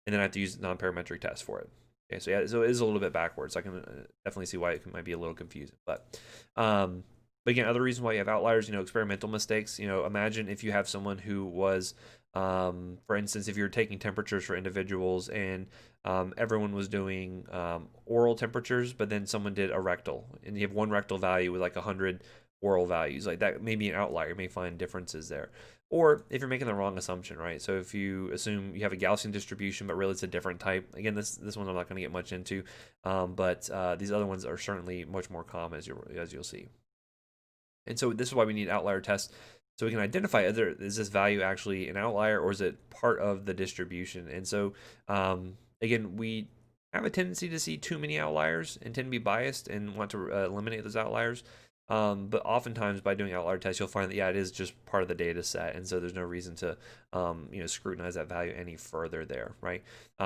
and then I have to use non-parametric tests for it. Okay, so yeah, so it is a little bit backwards. I can definitely see why it might be a little confusing. But again, other reasons why you have outliers, experimental mistakes. Imagine if you have someone who was, for instance, if you're taking temperatures for individuals and everyone was doing oral temperatures, but then someone did a rectal, and you have one rectal value with like 100 oral values. Like that may be an outlier. You may find differences there. Or if you're making the wrong assumption, right? So if you assume you have a Gaussian distribution, but really it's a different type. Again, this one I'm not going to get much into, but these other ones are certainly much more common, as you'll see. And so this is why we need outlier tests, so we can identify is this value actually an outlier or is it part of the distribution. And so again, we have a tendency to see too many outliers and tend to be biased and want to eliminate those outliers. But oftentimes by doing outlier tests, you'll find that, yeah, it is just part of the data set. And so there's no reason to, scrutinize that value any further there, right?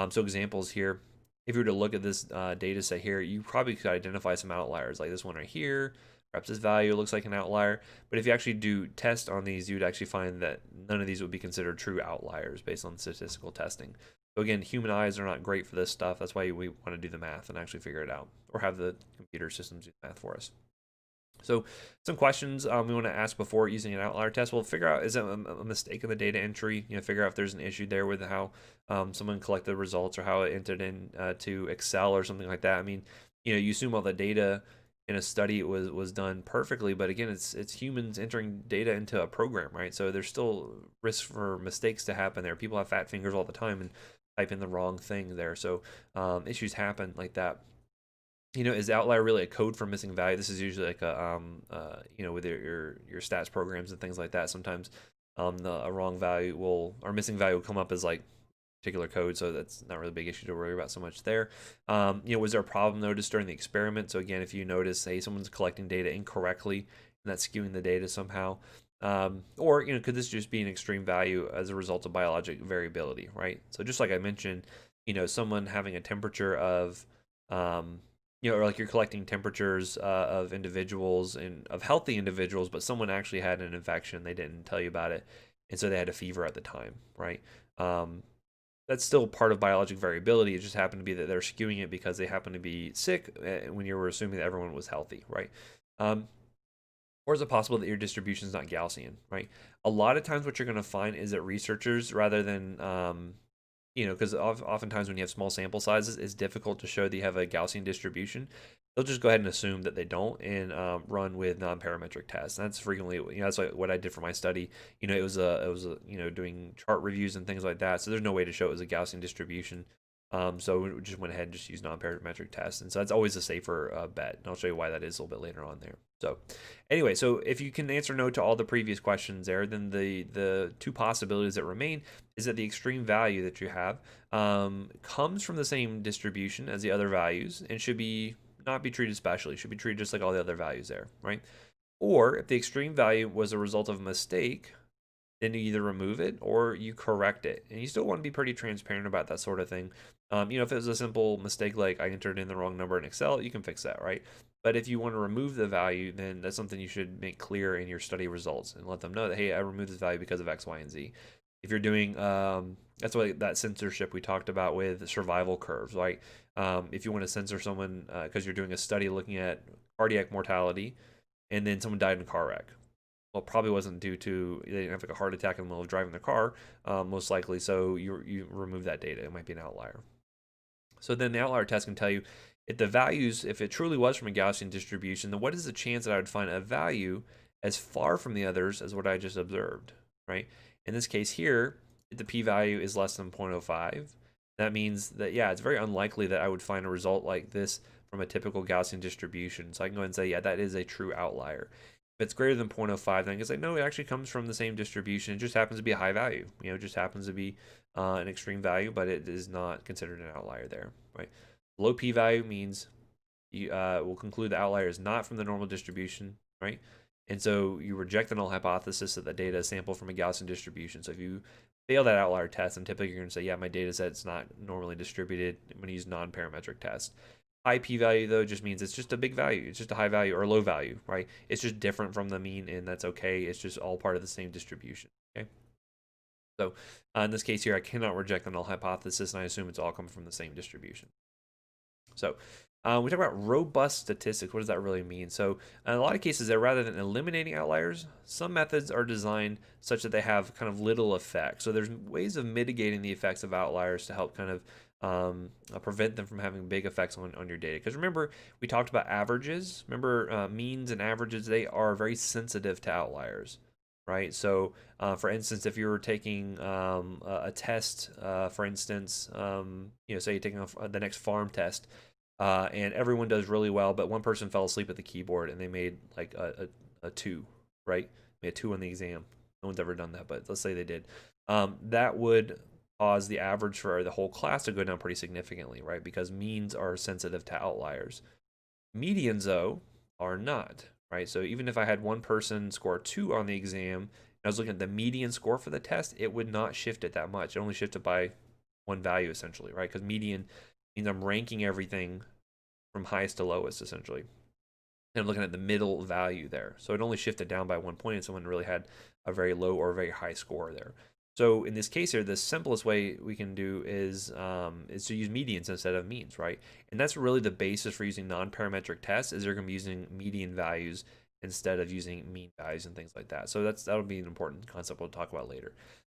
So examples here, if you were to look at this data set here, you probably could identify some outliers like this one right here. Perhaps this value looks like an outlier. But if you actually do test on these, you'd actually find that none of these would be considered true outliers based on statistical testing. So again, human eyes are not great for this stuff. That's why we want to do the math and actually figure it out, or have the computer systems do the math for us. So some questions we want to ask before using an outlier test. We'll figure out, is it a mistake in the data entry? Figure out if there's an issue there with how someone collected the results or how it entered in to Excel or something like that. I mean, you assume all the data in a study was done perfectly, but again, it's humans entering data into a program, right? So there's still risk for mistakes to happen there. People have fat fingers all the time and type in the wrong thing there. So issues happen like that. Is the outlier really a code for missing value? This is usually like a with your stats programs and things like that. Sometimes a wrong value or missing value will come up as like particular code, so that's not really a big issue to worry about so much there. Was there a problem noticed during the experiment? So again, if you notice, hey, someone's collecting data incorrectly and that's skewing the data somehow, or could this just be an extreme value as a result of biologic variability, right? So just like I mentioned, someone having a temperature of or like you're collecting temperatures of individuals and of healthy individuals, but someone actually had an infection, they didn't tell you about it, and so they had a fever at the time, right? That's still part of biologic variability. It just happened to be that they're skewing it because they happen to be sick when you were assuming that everyone was healthy, right? Or is it possible that your distribution is not Gaussian, right? A lot of times what you're going to find is that researchers, rather than, because oftentimes when you have small sample sizes, it's difficult to show that you have a Gaussian distribution. They'll just go ahead and assume that they don't and run with non-parametric tests. That's frequently, that's like what I did for my study. It was doing chart reviews and things like that. So there's no way to show it was a Gaussian distribution. So we just went ahead and just used non-parametric tests. And so that's always a safer bet. And I'll show you why that is a little bit later on there. So anyway, so if you can answer no to all the previous questions there, then the two possibilities that remain is that the extreme value that you have comes from the same distribution as the other values and should not be treated specially, should be treated just like all the other values there, right? Or if the extreme value was a result of a mistake, then you either remove it or you correct it. And you still want to be pretty transparent about that sort of thing. If it was a simple mistake like I entered in the wrong number in Excel, you can fix that, right? But if you want to remove the value, then that's something you should make clear in your study results and let them know that, hey, I removed this value because of X, Y, and Z. If you're doing, that's why that censorship we talked about with survival curves, right? If you want to censor someone because you're doing a study looking at cardiac mortality and then someone died in a car wreck. Well, it probably wasn't due to, they didn't have like a heart attack in the middle of driving their car, most likely. So you remove that data. It might be an outlier. So then the outlier test can tell you if the values, if it truly was from a Gaussian distribution, then what is the chance that I would find a value as far from the others as what I just observed, right? In this case here, if the p-value is less than 0.05, that means that, yeah, it's very unlikely that I would find a result like this from a typical Gaussian distribution. So I can go ahead and say, yeah, that is a true outlier. If it's greater than 0.05, then I can say, no, it actually comes from the same distribution. It just happens to be a high value. It just happens to be an extreme value, but it is not considered an outlier there, right? Low p-value means you will conclude the outlier is not from the normal distribution, right? And so you reject the null hypothesis that the data is sampled from a Gaussian distribution. So if you fail that outlier test, then typically you're going to say, yeah, my data set's not normally distributed. I'm going to use non-parametric tests. High p-value though just means it's just a big value. It's just a high value or a low value, right? It's just different from the mean, and that's okay. It's just all part of the same distribution. Okay. So in this case here, I cannot reject the null hypothesis, and I assume it's all coming from the same distribution. So we talk about robust statistics. What does that really mean? So in a lot of cases, rather than eliminating outliers, some methods are designed such that they have kind of little effect. So there's ways of mitigating the effects of outliers to help kind of prevent them from having big effects on your data. Because remember, we talked about averages. Remember, means and averages, they are very sensitive to outliers, right? So for instance, if you were taking a test, for instance, say you're taking the next farm test, and everyone does really well, but one person fell asleep at the keyboard and they made like a 2, right? Made a 2 on the exam. No one's ever done that, but let's say they did. That would cause the average for the whole class to go down pretty significantly, right? Because means are sensitive to outliers. Medians, though, are not, right? So even if I had one person score 2 on the exam, and I was looking at the median score for the test, it would not shift it that much. It only shifted by one value, essentially, right? Because median means I'm ranking everything from highest to lowest, essentially. And I'm looking at the middle value there. So it only shifted down by 1 point, and someone really had a very low or very high score there. So in this case here, the simplest way we can do is to use medians instead of means, right? And that's really the basis for using non-parametric tests, is they're going to be using median values instead of using mean values and things like that. So that'll be an important concept we'll talk about later.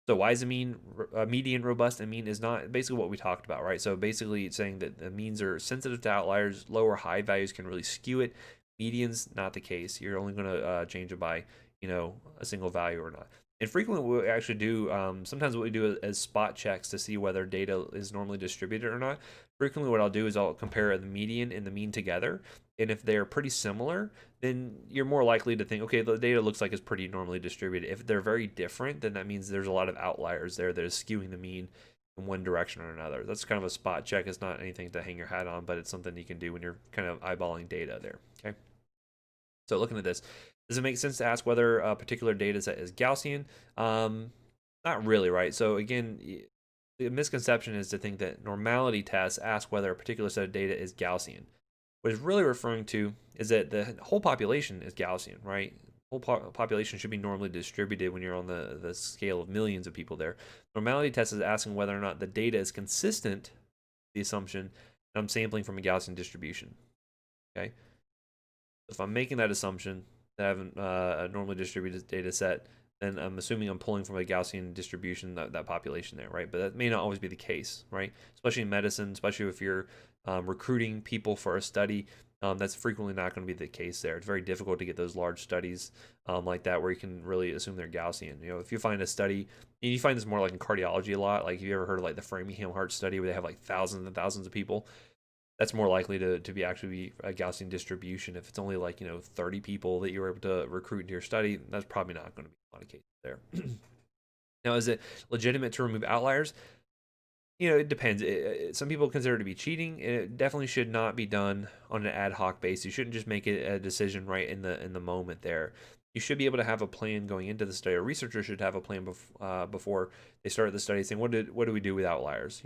So why is a median robust and mean is not? Basically what we talked about, right? So basically it's saying that the means are sensitive to outliers, low or high values can really skew it. Median's not the case. You're only going to change it by, a single value or not. And frequently what we actually do, sometimes what we do is spot checks to see whether data is normally distributed or not. Frequently what I'll do is I'll compare the median and the mean together. And if they're pretty similar, then you're more likely to think, okay, the data looks like it's pretty normally distributed. If they're very different, then that means there's a lot of outliers there that is skewing the mean in one direction or another. That's kind of a spot check. It's not anything to hang your hat on, but it's something you can do when you're kind of eyeballing data there, okay? So looking at this, does it make sense to ask whether a particular data set is Gaussian? Not really, right? So again, the misconception is to think that normality tests ask whether a particular set of data is Gaussian. What it's really referring to is that the whole population is Gaussian, right? Whole population should be normally distributed when you're on the scale of millions of people there. Normality test is asking whether or not the data is consistent, the assumption that I'm sampling from a Gaussian distribution, okay? If I'm making that assumption that I have a normally distributed data set, then I'm assuming I'm pulling from a Gaussian distribution, that population there, right? But that may not always be the case, right? Especially in medicine, especially if you're recruiting people for a study, that's frequently not going to be the case there. It's very difficult to get those large studies like that where you can really assume they're Gaussian. If you find a study, and you find this more like in cardiology a lot, like have you ever heard of like the Framingham Heart Study where they have like thousands and thousands of people? That's more likely to be actually a Gaussian distribution. If it's only like 30 people that you were able to recruit into your study, that's probably not going to be a lot of cases there. Now, is it legitimate to remove outliers? It depends. Some people consider it to be cheating. It definitely should not be done on an ad hoc basis. You shouldn't just make it a decision right in the moment there. You should be able to have a plan going into the study. A researcher should have a plan before they start the study, saying, what do we do with outliers?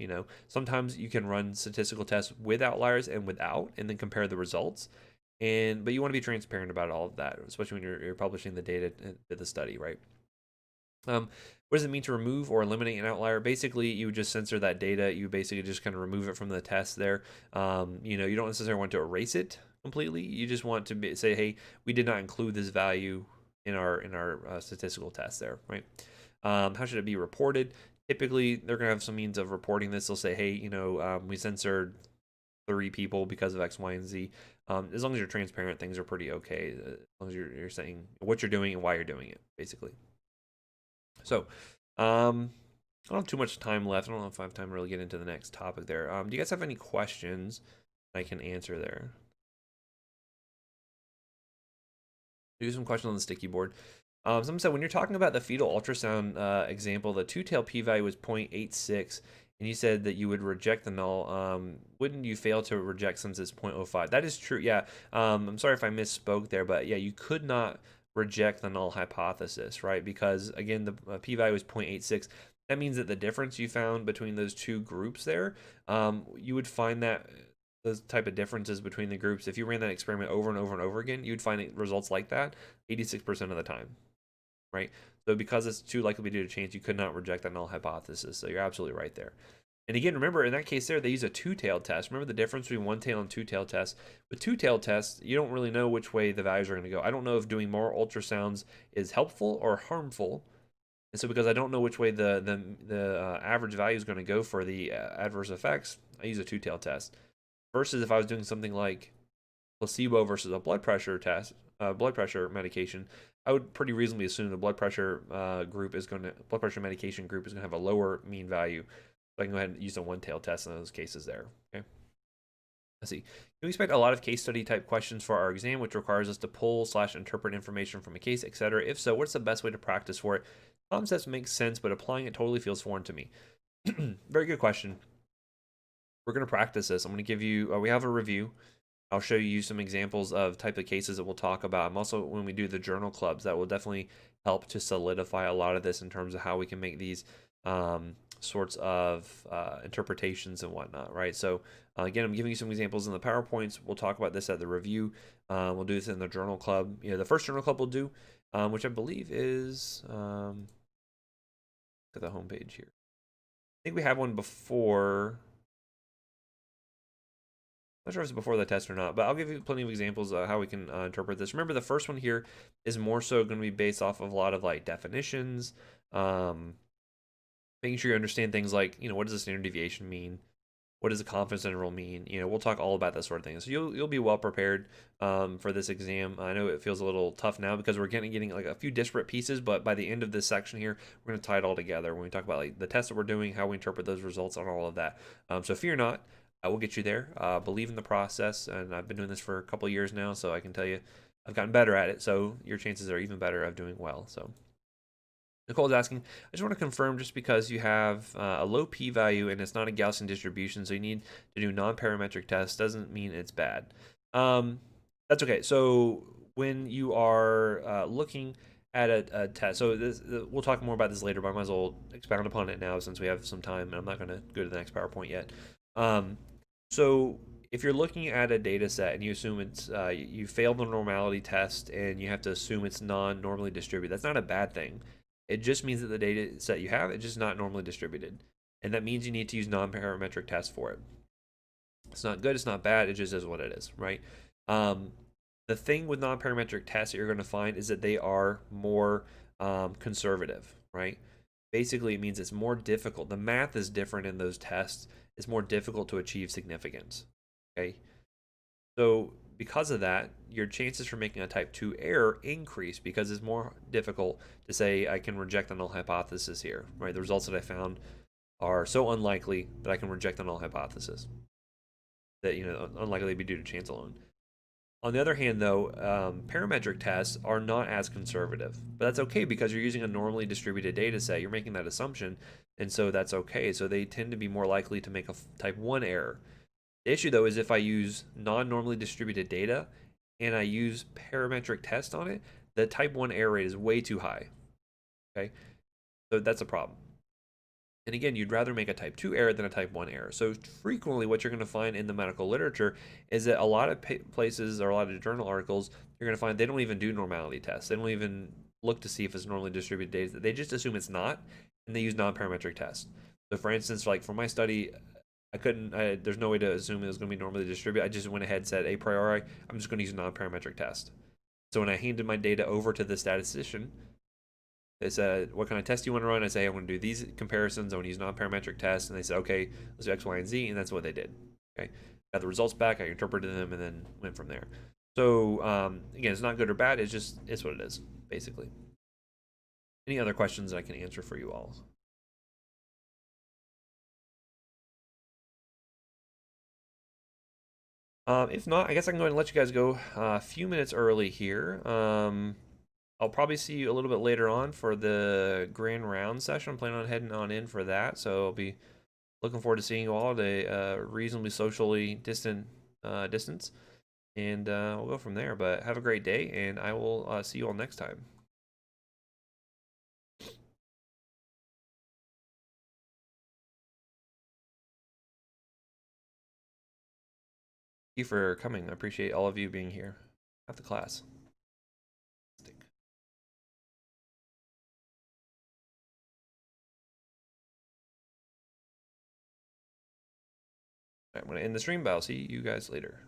Sometimes you can run statistical tests with outliers and without, and then compare the results. But you want to be transparent about all of that, especially when you're publishing the data to the study, right? What does it mean to remove or eliminate an outlier? Basically, you would just censor that data. You basically just kind of remove it from the test there. You don't necessarily want to erase it completely. You just want to say, hey, we did not include this value in our statistical test there, right? How should it be reported? Typically, they're going to have some means of reporting this. They'll say, hey, we censored 3 people because of X, Y, and Z. As long as you're transparent, things are pretty okay. As long as you're saying what you're doing and why you're doing it, basically. So, I don't have too much time left. I don't know if I have time to really get into the next topic there. Do you guys have any questions I can answer there? Do some questions on the sticky board. Someone said, when you're talking about the fetal ultrasound example, the two-tailed p-value was 0.86, and you said that you would reject the null. Wouldn't you fail to reject since it's 0.05? That is true, yeah. I'm sorry if I misspoke there, but yeah, you could not reject the null hypothesis, right? Because again, the p-value is 0.86. That means that the difference you found between those two groups there, you would find that those type of differences between the groups, if you ran that experiment over and over and over again, you'd find results like that 86% of the time, right? So because it's too likely to be due to chance, you could not reject that null hypothesis. So you're absolutely right there. And again, remember, in that case there, they use a two-tailed test. Remember the difference between one-tailed and two-tailed tests? With two-tailed tests, you don't really know which way the values are going to go. I don't know if doing more ultrasounds is helpful or harmful. And so because I don't know which way the average value is going to go for the adverse effects, I use a two-tailed test. Versus if I was doing something like placebo versus a blood pressure test, blood pressure medication, I would pretty reasonably assume the blood pressure blood pressure medication group is going to have a lower mean value. So I can go ahead and use a one-tailed test in those cases there. Okay. Let's see. Can we expect a lot of case study type questions for our exam, which requires us to pull/interpret information from a case, etc.? If so, what's the best way to practice for it? Concepts make sense, but applying it totally feels foreign to me. Very good question. We're going to practice this. I'm going to give you, we have a review. I'll show you some examples of type of cases that we'll talk about. I'm also, when we do the journal clubs, that will definitely help to solidify a lot of this in terms of how we can make these sorts of interpretations and whatnot, right? So again, I'm giving you some examples in the PowerPoints. We'll talk about this at the review. We'll do this in the journal club. You know, the first journal club we'll do, which I believe is, look at the homepage here. I think we have one before. Not sure if it's before the test or not, but I'll give you plenty of examples of how we can interpret this. Remember, the first one here is more so going to be based off of a lot of like definitions, making sure you understand things like, you know, what does the standard deviation mean? What does the confidence interval mean? You know, we'll talk all about that sort of thing. So you'll be well prepared for this exam. I know it feels a little tough now because we're getting like a few disparate pieces, but by the end of this section here, we're going to tie it all together when we talk about like the tests that we're doing, how we interpret those results, and all of that. So fear not. I will get you there. Believe in the process, and I've been doing this for a couple of years now, so I can tell you I've gotten better at it. So your chances are even better of doing well. So Nicole's asking, I just want to confirm, just because you have a low p-value and it's not a Gaussian distribution, so you need to do non-parametric tests, doesn't mean it's bad. That's okay. So when you are looking at a test, so we'll talk more about this later, but I might as well expound upon it now since we have some time, and I'm not going to go to the next PowerPoint yet. So if you're looking at a data set and you assume it's you failed the normality test and you have to assume it's non-normally distributed, that's not a bad thing. It just means that the data set you have, it's just not normally distributed, and that means you need to use non-parametric tests for it. It's not good, it's not bad, it just is what it is, right? The thing with non-parametric tests that you're going to find is that they are more conservative, right? Basically, it means it's more difficult. The math is different in those tests. It's more difficult to achieve significance, okay? So because of that, your chances for making a type 2 error increase because it's more difficult to say I can reject the null hypothesis here, right? The results that I found are so unlikely that I can reject the null hypothesis, that, you know, unlikely to be due to chance alone. On the other hand, though, parametric tests are not as conservative, but that's okay because you're using a normally distributed data set. You're making that assumption, and so that's okay. So they tend to be more likely to make a type 1 error. The issue, though, is if I use non-normally distributed data and I use parametric test on it, the type 1 error rate is way too high, okay? So that's a problem. And again, you'd rather make a type 2 error than a type 1 error. So frequently what you're going to find in the medical literature is that a lot of places or a lot of journal articles, you're going to find they don't even do normality tests. They don't even look to see if it's normally distributed data. They just assume it's not, and they use non-parametric tests. So for instance, like for my study, there's no way to assume it was going to be normally distributed. I just went ahead and said a priori, I'm just going to use a non-parametric test. So when I handed my data over to the statistician, they said, what kind of test do you want to run? I say, I want to do these comparisons. I want to use non-parametric tests. And they said, okay, let's do X, Y, and Z. And that's what they did. Okay. Got the results back. I interpreted them and then went from there. So, again, it's not good or bad. It's what it is, basically. Any other questions I can answer for you all? If not, I guess I can go ahead and let you guys go a few minutes early here. I'll probably see you a little bit later on for the grand round session. I'm planning on heading on in for that, so I'll be looking forward to seeing you all at a reasonably socially distant distance, and we'll go from there. But have a great day, and I will see you all next time. you for coming. I appreciate all of you being here at the class. I'm going to end the stream, but I'll see you guys later.